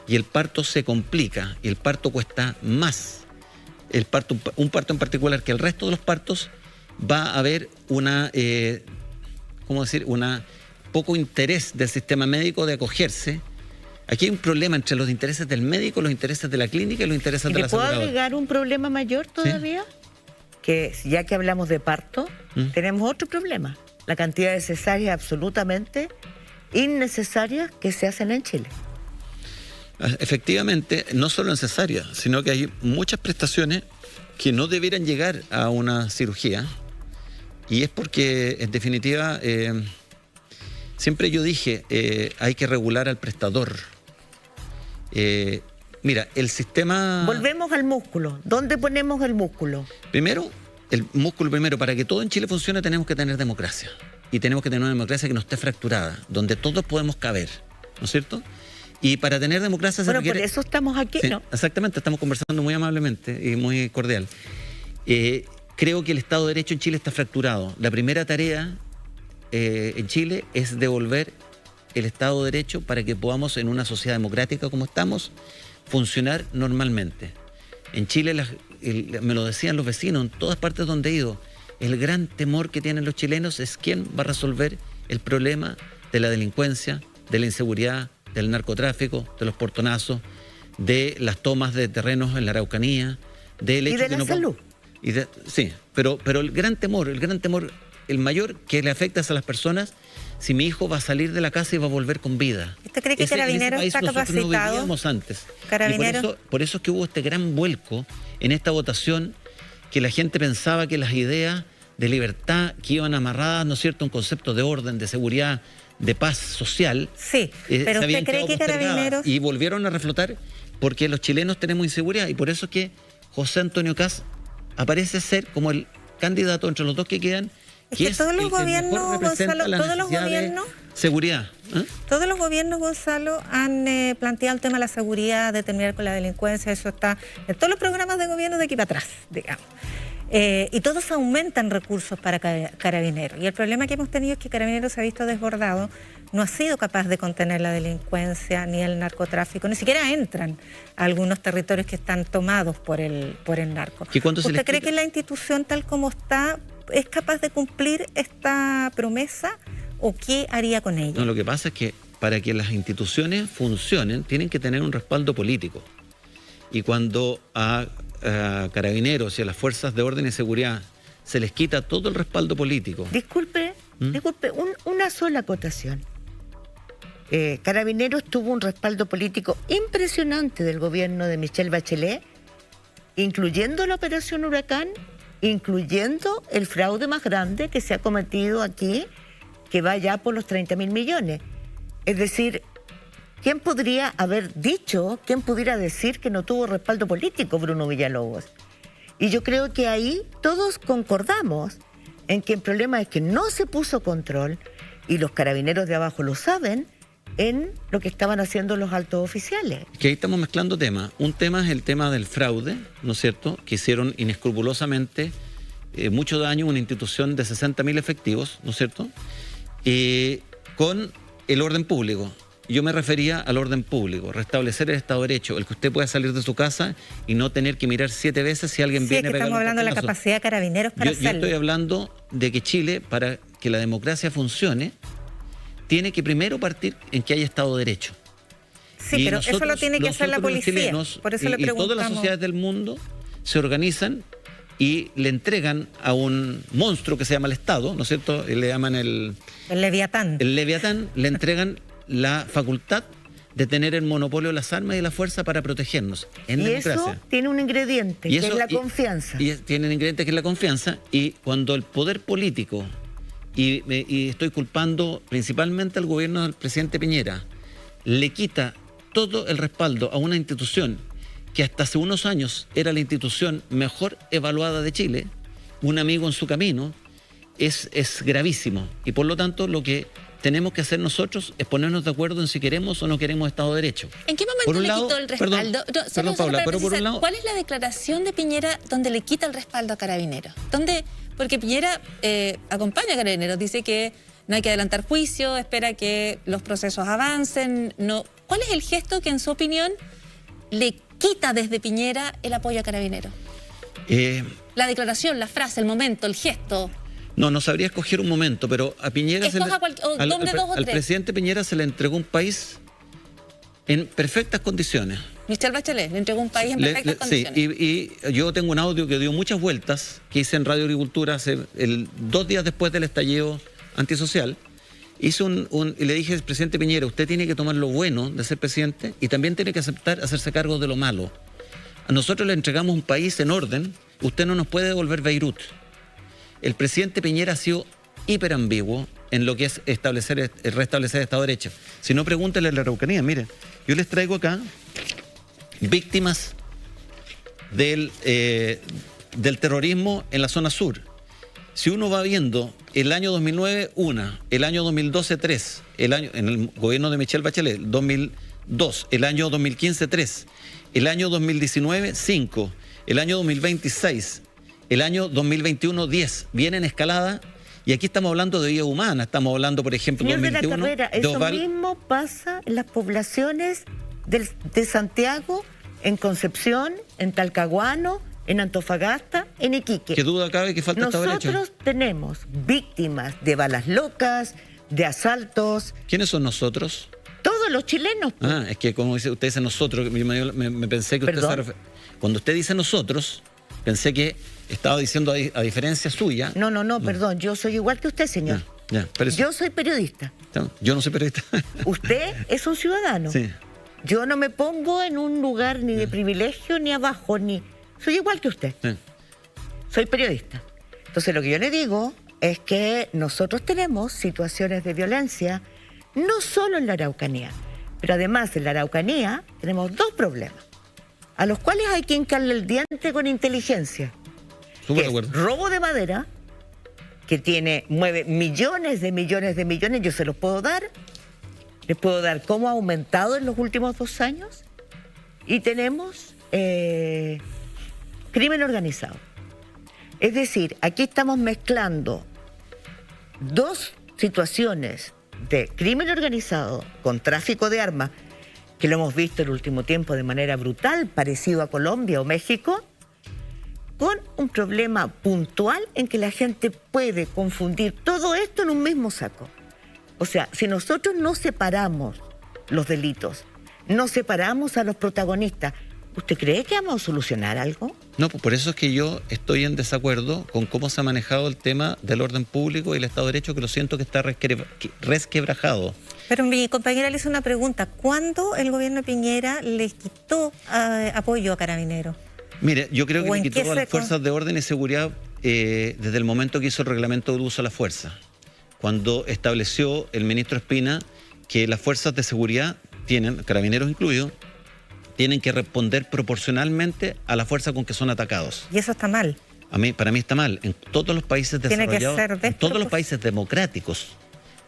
y el parto se complica, y el parto cuesta más, un parto en particular que el resto de los partos, va a haber una poco interés del sistema médico de acogerse. Aquí hay un problema entre los intereses del médico, los intereses de la clínica y los intereses de la aseguradora. ¿Le puedo agregar un problema mayor todavía? ¿Sí? Que ya que hablamos de parto, tenemos otro problema. La cantidad de cesáreas absolutamente innecesarias que se hacen en Chile. Efectivamente, no solo en cesárea, sino que hay muchas prestaciones que no debieran llegar a una cirugía. Y es porque, en definitiva, siempre yo dije, hay que regular al prestador. Mira, el sistema... Volvemos al músculo. ¿Dónde ponemos el músculo? Primero, para que todo en Chile funcione tenemos que tener democracia. Y tenemos que tener una democracia que no esté fracturada, donde todos podemos caber, ¿no es cierto? Y para tener democracia se requiere... por eso estamos aquí, sí, ¿no? Exactamente, estamos conversando muy amablemente y muy cordial. Creo que el Estado de Derecho en Chile está fracturado. La primera tarea en Chile es devolver el Estado de Derecho para que podamos, en una sociedad democrática como estamos, funcionar normalmente. En Chile, me lo decían los vecinos, en todas partes donde he ido, el gran temor que tienen los chilenos es quién va a resolver el problema de la delincuencia, de la inseguridad, del narcotráfico, de los portonazos, de las tomas de terrenos en la Araucanía, del hecho y de la salud. Sí, pero el gran temor, el mayor que le afecta es a las personas si mi hijo va a salir de la casa y va a volver con vida. ¿Usted cree que Carabineros está capacitado? No vivíamos antes. Carabineros. Y por eso es que hubo este gran vuelco en esta votación que la gente pensaba que las ideas de libertad que iban amarradas, ¿no es cierto?, un concepto de orden, de seguridad, de paz social. Sí, se pero habían ¿usted cree quedado que postergadas Carabineros... y volvieron a reflotar porque los chilenos tenemos inseguridad y por eso es que José Antonio Kast aparece ser como el candidato entre los dos que quedan, que es todos los el que gobiernos, mejor representa Gonzalo, la todos los necesidad de gobiernos... seguridad. Todos los gobiernos, Gonzalo, han planteado el tema de la seguridad, de terminar con la delincuencia, eso está en todos los programas de gobierno de aquí para atrás, digamos. Y todos aumentan recursos para Carabineros. Y el problema que hemos tenido es que Carabineros se ha visto desbordado, no ha sido capaz de contener la delincuencia ni el narcotráfico, ni siquiera entran a algunos territorios que están tomados por el narco. ¿Usted cree que la institución tal como está es capaz de cumplir esta promesa o qué haría con ella? No, lo que pasa es que para que las instituciones funcionen tienen que tener un respaldo político. Y cuando a Carabineros y a las fuerzas de orden y seguridad se les quita todo el respaldo político. Disculpe, una sola acotación. Carabineros tuvo un respaldo político impresionante del gobierno de Michelle Bachelet, incluyendo la operación Huracán, incluyendo el fraude más grande que se ha cometido aquí, que va ya por los 30.000 millones. Es decir, ¿quién podría haber dicho, quién pudiera decir que no tuvo respaldo político Bruno Villalobos? Y yo creo que ahí todos concordamos en que el problema es que no se puso control, y los carabineros de abajo lo saben, en lo que estaban haciendo los altos oficiales. Que ahí estamos mezclando temas. Un tema es el tema del fraude, ¿no es cierto?, que hicieron inescrupulosamente mucho daño a una institución de 60.000 efectivos, ¿no es cierto?, con el orden público. Yo me refería al orden público, restablecer el Estado de Derecho, el que usted pueda salir de su casa y no tener que mirar 7 veces si alguien viene a pegarle. Estamos hablando de la capacidad de Carabineros para hacerlo. Yo estoy hablando de que Chile, para que la democracia funcione, tiene que primero partir en que haya Estado de Derecho. Sí, pero eso lo tiene que hacer la policía. Chilenos, por eso le preguntamos. Y todas las sociedades del mundo se organizan y le entregan a un monstruo que se llama el Estado, ¿no es cierto? Le llaman el Leviatán. El Leviatán, le entregan la facultad de tener el monopolio de las armas y la fuerza para protegernos en democracia. Y eso tiene un ingrediente, que es la confianza. Y tiene un ingrediente que es la confianza, y cuando el poder político, y estoy culpando principalmente al gobierno del presidente Piñera, le quita todo el respaldo a una institución que hasta hace unos años era la institución mejor evaluada de Chile, un amigo en su camino, es gravísimo. Y por lo tanto lo que tenemos que hacer nosotros es ponernos de acuerdo en si queremos o no queremos Estado de Derecho. ¿En qué momento le quitó el respaldo? Perdón, Paula, pero por un lado... ¿Cuál es la declaración de Piñera donde le quita el respaldo a Carabineros? Porque Piñera acompaña a Carabineros, dice que no hay que adelantar juicio, espera que los procesos avancen. ¿Cuál es el gesto que, en su opinión, le quita desde Piñera el apoyo a Carabineros? La declaración, la frase, el momento, el gesto. No sabría escoger un momento, pero a Piñera al presidente Piñera se le entregó un país en perfectas condiciones. Michelle Bachelet le entregó un país en perfectas condiciones. Sí, y yo tengo un audio que dio muchas vueltas, que hice en Radio Agricultura 2 días después del estallido antisocial. Hice y le dije al presidente Piñera, usted tiene que tomar lo bueno de ser presidente y también tiene que aceptar hacerse cargo de lo malo. A nosotros le entregamos un país en orden, usted no nos puede devolver Beirut. El presidente Piñera ha sido hiperambiguo en lo que es restablecer el Estado de Derecho. Si no, pregúntele a la Araucanía. Mire, yo les traigo acá víctimas del terrorismo en la zona sur. Si uno va viendo el año 2009, el año 2012, 3, en el gobierno de Michelle Bachelet, 2002, el año 2015, 3, el año 2019, 5, el año 2026, el año 2021, 10, viene en escalada, y aquí estamos hablando de vida humana, estamos hablando, por ejemplo, Señor 2021... de la Carrera, eso mismo pasa en las poblaciones de Santiago, en Concepción, en Talcahuano, en Antofagasta, en Iquique. ¿Qué duda cabe que falta Estado de Derecho? Nosotros tenemos víctimas de balas locas, de asaltos. ¿Quiénes son nosotros? Todos los chilenos. Es que como usted dice nosotros, me pensé que usted cuando usted dice nosotros, pensé que estaba diciendo a diferencia suya. No, perdón, yo soy igual que usted, señor. Yo soy periodista. Yo no soy periodista. Usted es un ciudadano. Sí. Yo no me pongo en un lugar ni de privilegio ni abajo, soy igual que usted. Sí. soy periodista. Entonces lo que yo le digo es que nosotros tenemos situaciones de violencia, no solo en la Araucanía, pero además en la Araucanía tenemos dos problemas, a los cuales hay que hincarle el diente con inteligencia. Súper Que de es acuerdo. robo de madera, que mueve millones de millones de millones, yo se los puedo dar. Les puedo dar cómo ha aumentado en los últimos 2 años. Y tenemos crimen organizado. Es decir, aquí estamos mezclando dos situaciones de crimen organizado con tráfico de armas, que lo hemos visto en el último tiempo de manera brutal, parecido a Colombia o México, con un problema puntual en que la gente puede confundir todo esto en un mismo saco. O sea, si nosotros no separamos los delitos, no separamos a los protagonistas, ¿usted cree que vamos a solucionar algo? No, pues por eso es que yo estoy en desacuerdo con cómo se ha manejado el tema del orden público y el Estado de Derecho, que lo siento que está resquebrajado. Pero mi compañera le hizo una pregunta. ¿Cuándo el gobierno de Piñera les quitó apoyo a Carabineros? Mire, yo creo que ¿O le en quitó qué a las se fuerzas de orden y seguridad desde el momento que hizo el reglamento de uso de la fuerza, cuando estableció el ministro Espina que las fuerzas de seguridad tienen, Carabineros incluidos, tienen que responder proporcionalmente a la fuerza con que son atacados. Y eso está mal. Para mí está mal. En todos los países Tiene que desarrollados, ser en todos los países democráticos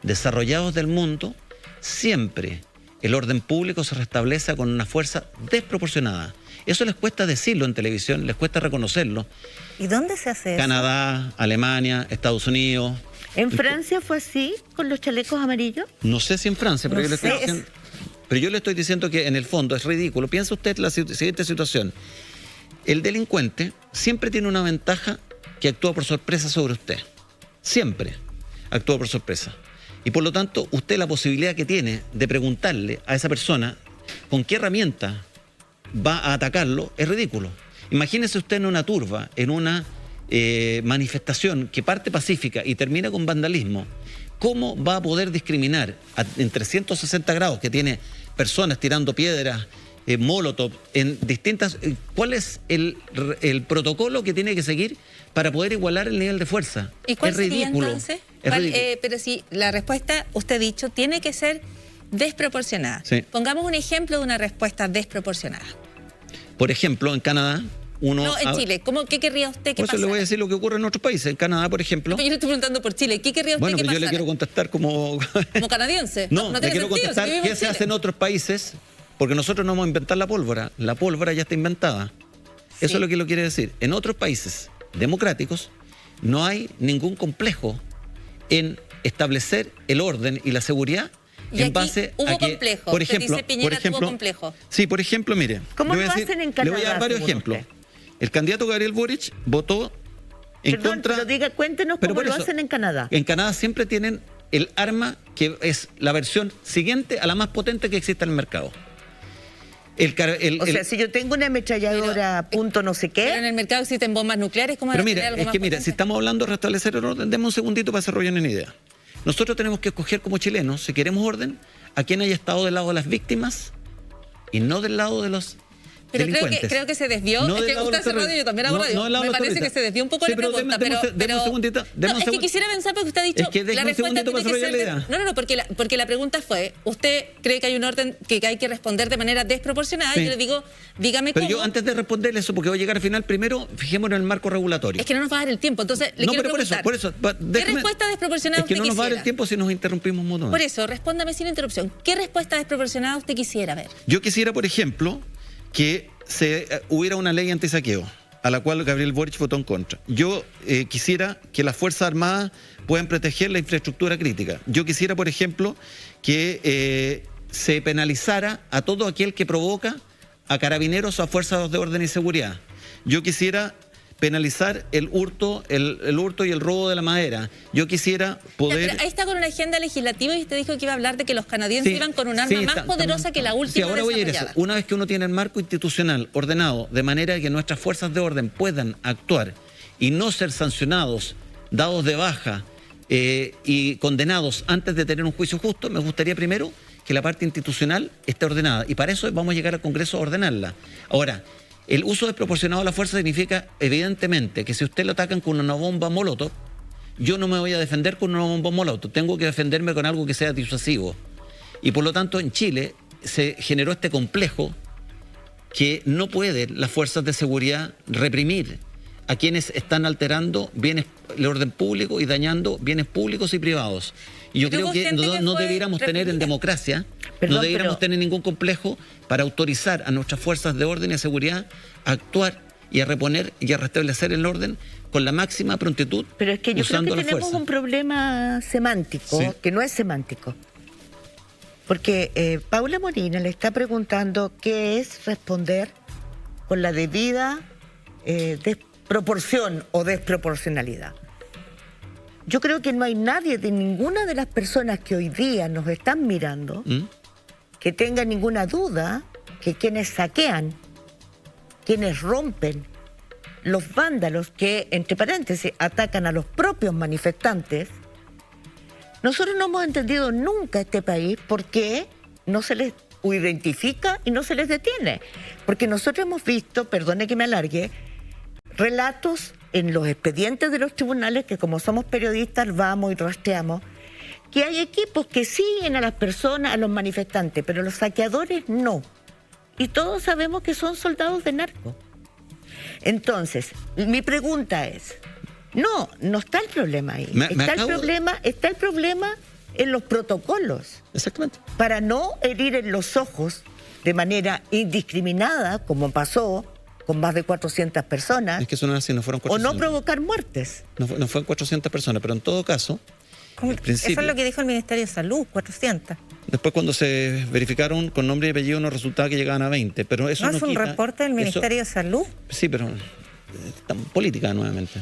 desarrollados del mundo, siempre el orden público se restablece con una fuerza desproporcionada. Eso les cuesta decirlo en televisión, les cuesta reconocerlo. ¿Y dónde se hace eso? Canadá, Alemania, Estados Unidos. ¿En Francia fue así, con los chalecos amarillos? No sé si en Francia, pero, No yo le estoy sé, diciendo, pero yo le estoy diciendo que en el fondo es ridículo. Piensa usted la siguiente situación. El delincuente siempre tiene una ventaja que actúa por sorpresa sobre usted. Siempre actúa por sorpresa. Y por lo tanto, usted la posibilidad que tiene de preguntarle a esa persona con qué herramienta va a atacarlo es ridículo. Imagínese usted en una turba, en una manifestación que parte pacífica y termina con vandalismo. ¿Cómo va a poder discriminar en 360 grados que tiene personas tirando piedras, molotov, en distintas... ¿Cuál es el protocolo que tiene que seguir para poder igualar el nivel de fuerza? ¿Y cuál es sería ridículo. entonces? Es ridículo. Pero si la respuesta, usted ha dicho, tiene que ser desproporcionada. Sí. Pongamos un ejemplo de una respuesta desproporcionada. Por ejemplo, en Canadá, No, en Chile. ¿Qué querría usted que Por eso pasara? le voy a decir lo que ocurre en otros países. En Canadá, por ejemplo... Yo le estoy preguntando por Chile. ¿Qué querría usted Bueno, que pero yo pasara? le quiero contestar como... ¿Como canadiense? No, no le tiene quiero sentido, contestar si vivimos qué en se Chile. hace en otros países, porque nosotros no vamos a inventar la pólvora. La pólvora ya está inventada. Sí. Eso es lo que lo quiere decir. En otros países democráticos no hay ningún complejo en establecer el orden y la seguridad Y en aquí base hubo a que, complejo. por Usted ejemplo, dice Piñera tuvo complejo. Sí, por ejemplo, mire. ¿Cómo le voy lo a decir- hacen en Le voy a dar Canadá, varios según ejemplos. usted? El candidato Gabriel Boric votó en Perdón, contra... pero diga, cuéntenos Pero cómo por lo eso, hacen en Canadá. En Canadá siempre tienen el arma que es la versión siguiente a la más potente que existe en el mercado. O sea, si yo tengo una ametralladora punto no sé Pero en qué, el mercado existen bombas nucleares. ¿Cómo Pero van a tener mira, algo es más que mira, potente? si estamos hablando de restablecer el orden, demos un segundito para desarrollar una idea. Nosotros tenemos que escoger como chilenos, si queremos orden, a quien haya estado del lado de las víctimas y no del lado de los Pero delincuentes. creo que se desvió. No es del que lado usted de los hace radio, yo terroristas. también hago No, radio. no del lado de Me los parece que terroristas. se desvió un poco Sí, la pero pregunta. deme un segundito, deme un Es que segun- quisiera avanzar porque usted ha dicho Es que déjeme la un respuesta segundito tiene para que ser... desarrollar la idea. No, porque la pregunta fue, ¿usted cree que hay un orden que hay que responder de manera desproporcionada? Sí. Y yo le digo, dígame Pero cómo. yo antes de responderle eso, porque voy a llegar al final, primero fijémonos en el marco regulatorio. Es que no nos va a dar el tiempo. Entonces, le No, quiero pero preguntar. por eso. ¿Qué déjeme- respuesta desproporcionada Es que usted no nos va a dar el quisiera? tiempo si nos interrumpimos mutuamente. Por eso, respóndame sin interrupción. ¿Qué respuesta desproporcionada usted quisiera ver? Yo quisiera, por ejemplo, que hubiera una ley antisaqueo, a la cual Gabriel Boric votó en contra. Yo quisiera que las Fuerzas Armadas puedan proteger la infraestructura crítica. Yo quisiera, por ejemplo, que se penalizara a todo aquel que provoca a carabineros o a fuerzas de orden y seguridad. Yo quisiera penalizar el hurto y el robo de la madera. Yo quisiera poder... Ya, pero ahí está con una agenda legislativa y usted dijo que iba a hablar de que los canadienses Sí, iban con un arma sí, más poderosa que la última Sí, ahora voy a ir a eso. desarrollada. Una vez que uno tiene el marco institucional ordenado de manera que nuestras fuerzas de orden puedan actuar y no ser sancionados, dados de baja y condenados antes de tener un juicio justo, me gustaría primero que la parte institucional esté ordenada. Y para eso vamos a llegar al Congreso a ordenarla. Ahora, El uso desproporcionado de la fuerza significa, evidentemente, que si usted lo atacan con una bomba molotov, yo no me voy a defender con una bomba molotov, tengo que defenderme con algo que sea disuasivo. Y por lo tanto, en Chile se generó este complejo que no pueden las fuerzas de seguridad reprimir a quienes están alterando el orden público y dañando bienes públicos y privados. Y yo creo que no debiéramos tener en democracia, no debiéramos tener ningún complejo para autorizar a nuestras fuerzas de orden y de seguridad a actuar y a reponer y a restablecer el orden con la máxima prontitud. Pero es que yo creo que tenemos un problema semántico, sí, que no es semántico. Porque Paula Molina le está preguntando qué es responder con la debida proporción o desproporcionalidad. Yo creo que no hay nadie de ninguna de las personas que hoy día nos están mirando que tenga ninguna duda que quienes saquean, quienes rompen, los vándalos que, entre paréntesis, atacan a los propios manifestantes. Nosotros no hemos entendido nunca este país por qué no se les identifica y no se les detiene. Porque nosotros hemos visto, perdone que me alargue, relatos en los expedientes de los tribunales que, como somos periodistas, vamos y rastreamos, que hay equipos que siguen a las personas, a los manifestantes, pero los saqueadores no. Y todos sabemos que son soldados de narco. Entonces, mi pregunta es, no está el problema ahí. Está el problema en los protocolos. Exactamente. Para no herir en los ojos de manera indiscriminada, como pasó con más de 400 personas. Es que eso no era así, no fueron 400. O no provocar muertes. No fueron 400 personas, pero en todo caso, eso es lo que dijo el Ministerio de Salud, 400. Después, cuando se verificaron con nombre y apellido, nos resultaba que llegaban a 20. Pero eso ¿No es un reporte del Ministerio de Salud? Sí, pero política nuevamente.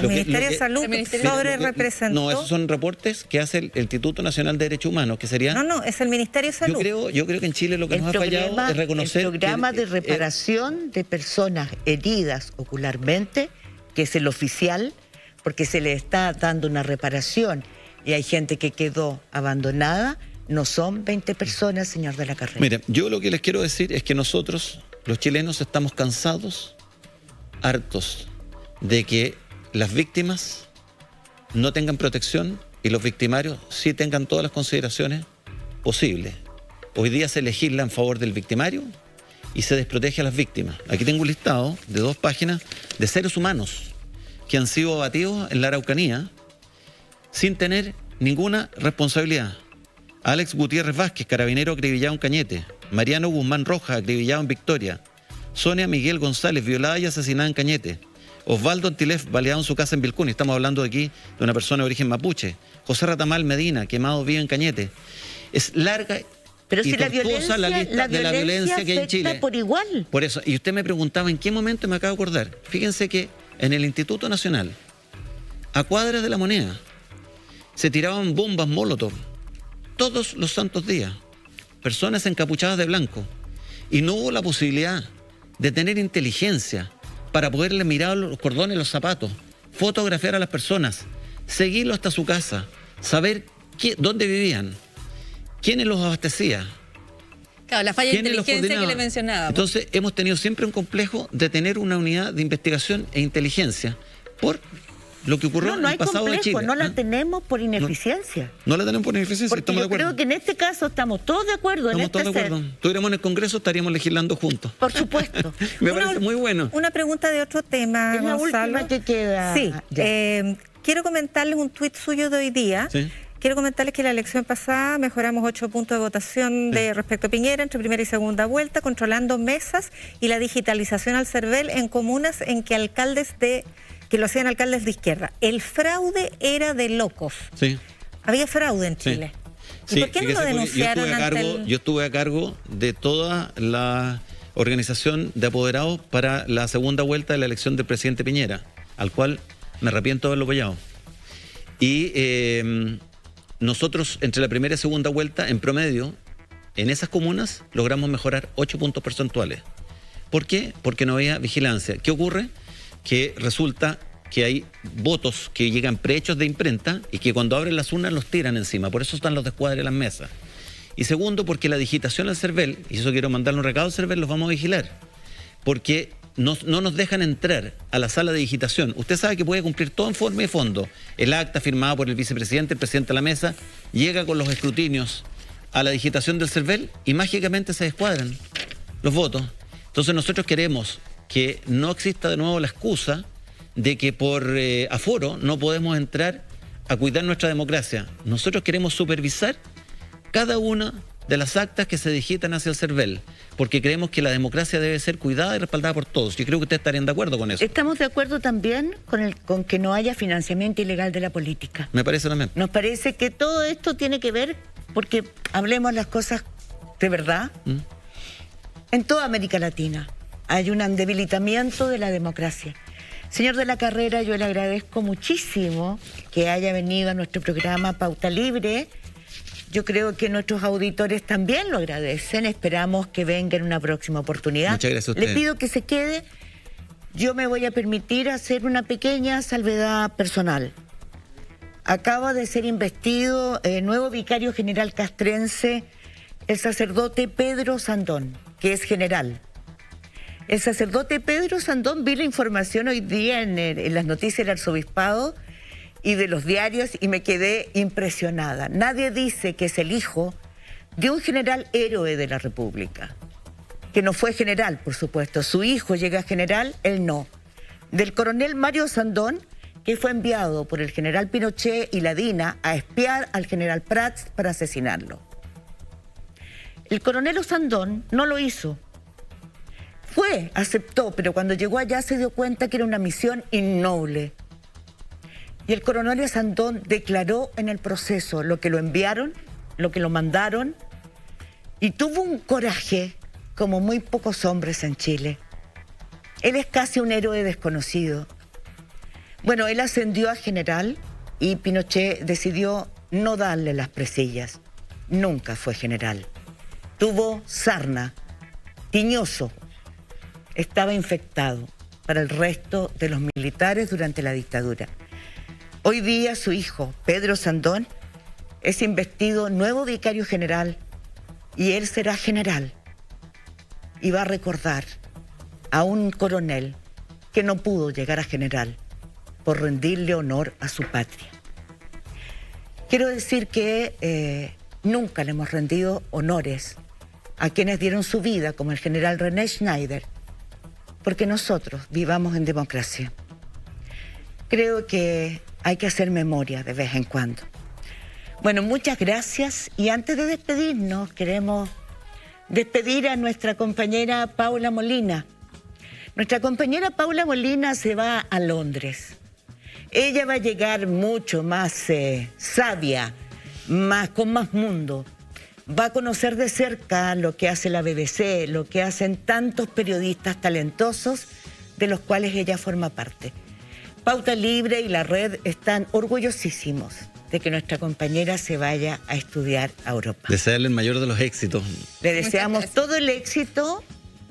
El Ministerio de Salud sobre representó. No, esos son reportes que hace el Instituto Nacional de Derechos Humanos, que sería. No, es el Ministerio de Salud. Yo creo que en Chile lo que nos ha fallado es reconocer. El programa de reparación de personas heridas ocularmente, que es el oficial, porque se le está dando una reparación y hay gente que quedó abandonada, no son 20 personas, señor de la Carrera. Mire, yo lo que les quiero decir es que nosotros, los chilenos, estamos cansados, hartos de que las víctimas no tengan protección y los victimarios sí tengan todas las consideraciones posibles. Hoy día se legisla en favor del victimario y se desprotege a las víctimas. Aquí tengo un listado de 2 páginas de seres humanos que han sido abatidos en la Araucanía sin tener ninguna responsabilidad. Alex Gutiérrez Vázquez, carabinero acribillado en Cañete. Mariano Guzmán Rojas, acribillado en Victoria. Sonia Miguel González, violada y asesinada en Cañete. Osvaldo Antilef, baleado en su casa en Vilcún. Estamos hablando aquí de una persona de origen mapuche. José Ratamal Medina, quemado vivo en Cañete. Es larga pero y si tortuosa la lista de la violencia que hay en Chile. Por igual. Por eso, y usted me preguntaba en qué momento, me acabo de acordar. Fíjense que en el Instituto Nacional, a cuadras de la Moneda, se tiraban bombas molotov todos los santos días. Personas encapuchadas de blanco. Y no hubo la posibilidad de tener inteligencia para poderle mirar los cordones, los zapatos, fotografiar a las personas, seguirlo hasta su casa, saber dónde vivían, quiénes los abastecía. Claro, la falla de inteligencia que le mencionaba. Entonces, hemos tenido siempre un complejo de tener una unidad de investigación e inteligencia por lo que ocurrió en el pasado de Chile. No la tenemos por ineficiencia. No la tenemos por ineficiencia, porque estamos de acuerdo. Creo que en este caso estamos todos de acuerdo. Estamos todos de acuerdo. Estuviéramos en el Congreso, estaríamos legislando juntos. Por supuesto. Me parece muy bueno. Una pregunta de otro tema, es la Gonzalo. última que queda. Sí. Quiero comentarles un tuit suyo de hoy día. Sí. Quiero comentarles que la elección pasada mejoramos 8 puntos de votación respecto a Piñera entre primera y segunda vuelta, controlando mesas y la digitalización al CERVEL en comunas en que que lo hacían alcaldes de izquierda. El fraude era de locos. Sí. Había fraude en Chile. Sí. ¿Y por qué no lo denunciaron yo estuve a cargo de toda la organización de apoderados para la segunda vuelta de la elección del presidente Piñera, al cual me arrepiento de haberlo apoyado. Y nosotros, entre la primera y segunda vuelta, en promedio, en esas comunas, logramos mejorar 8 puntos porcentuales. ¿Por qué? Porque no había vigilancia. ¿Qué ocurre? Que resulta que hay votos que llegan prehechos de imprenta y que cuando abren las urnas los tiran encima. Por eso están los descuadres en las mesas. Y segundo, porque la digitación al CERVEL, y eso quiero mandarle un recado al CERVEL, los vamos a vigilar. porque no nos dejan entrar a la sala de digitación. Usted sabe que puede cumplir todo en forma y fondo. El acta firmada por el vicepresidente, el presidente de la mesa, llega con los escrutinios a la digitación del CERVEL y mágicamente se descuadran los votos. Entonces nosotros queremos que no exista de nuevo la excusa de que por aforo no podemos entrar a cuidar nuestra democracia. Nosotros queremos supervisar cada una de las actas que se digitan hacia el CERVEL, porque creemos que la democracia debe ser cuidada y respaldada por todos. Yo creo que ustedes estarían de acuerdo con eso. Estamos de acuerdo también con que no haya financiamiento ilegal de la política. Me parece también. Nos parece que todo esto tiene que ver, porque hablemos las cosas de verdad, en toda América Latina hay un debilitamiento de la democracia. Señor de la Carrera, yo le agradezco muchísimo que haya venido a nuestro programa Pauta Libre. Yo creo que nuestros auditores también lo agradecen. Esperamos que venga en una próxima oportunidad. Muchas gracias a usted. Le pido que se quede. Yo me voy a permitir hacer una pequeña salvedad personal. Acaba de ser investido nuevo vicario general castrense, el sacerdote Pedro Sandón, que es general. El sacerdote Pedro Sandón, vi la información hoy día en las noticias del arzobispado y de los diarios y me quedé impresionada. Nadie dice que es el hijo de un general héroe de la República, que no fue general, por supuesto. Su hijo llega a general, él no. Del coronel Mario Sandón, que fue enviado por el general Pinochet y la DINA a espiar al general Prats para asesinarlo. El coronel Sandón no lo hizo. Aceptó, pero cuando llegó allá se dio cuenta que era una misión innoble. Y el coronel Sandón declaró en el proceso lo que lo enviaron, lo que lo mandaron, y tuvo un coraje como muy pocos hombres en Chile. Él es casi un héroe desconocido. Bueno, él ascendió a general y Pinochet decidió no darle las presillas. Nunca fue general. Tuvo sarna, tiñoso. Estaba infectado para el resto de los militares durante la dictadura. Hoy día su hijo, Pedro Sandón, es investido nuevo vicario general y él será general y va a recordar a un coronel que no pudo llegar a general por rendirle honor a su patria. Quiero decir que nunca le hemos rendido honores a quienes dieron su vida, como el general René Schneider, porque nosotros vivamos en democracia. Creo que hay que hacer memoria de vez en cuando. Bueno, muchas gracias y antes de despedirnos queremos despedir a nuestra compañera Paula Molina. Nuestra compañera Paula Molina se va a Londres. Ella va a llegar mucho más sabia, con más mundo. Va a conocer de cerca lo que hace la BBC, lo que hacen tantos periodistas talentosos de los cuales ella forma parte. Pauta Libre y la red están orgullosísimos de que nuestra compañera se vaya a estudiar a Europa. Desearle el mayor de los éxitos. Le deseamos todo el éxito,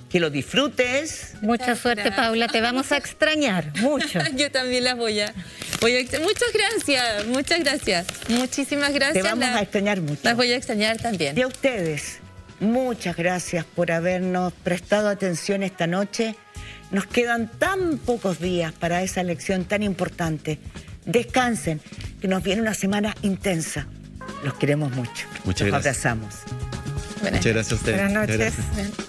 que lo disfrutes. Mucha suerte, Paula, te vamos a extrañar mucho. Yo también las voy a muchas gracias, muchísimas gracias. Te vamos a extrañar mucho. Las voy a extrañar también. Y a ustedes, muchas gracias por habernos prestado atención esta noche. Nos quedan tan pocos días para esa lección tan importante. Descansen, que nos viene una semana intensa. Los queremos mucho. Muchas gracias. Los abrazamos. Muchas gracias a ustedes. Buenas noches. Gracias.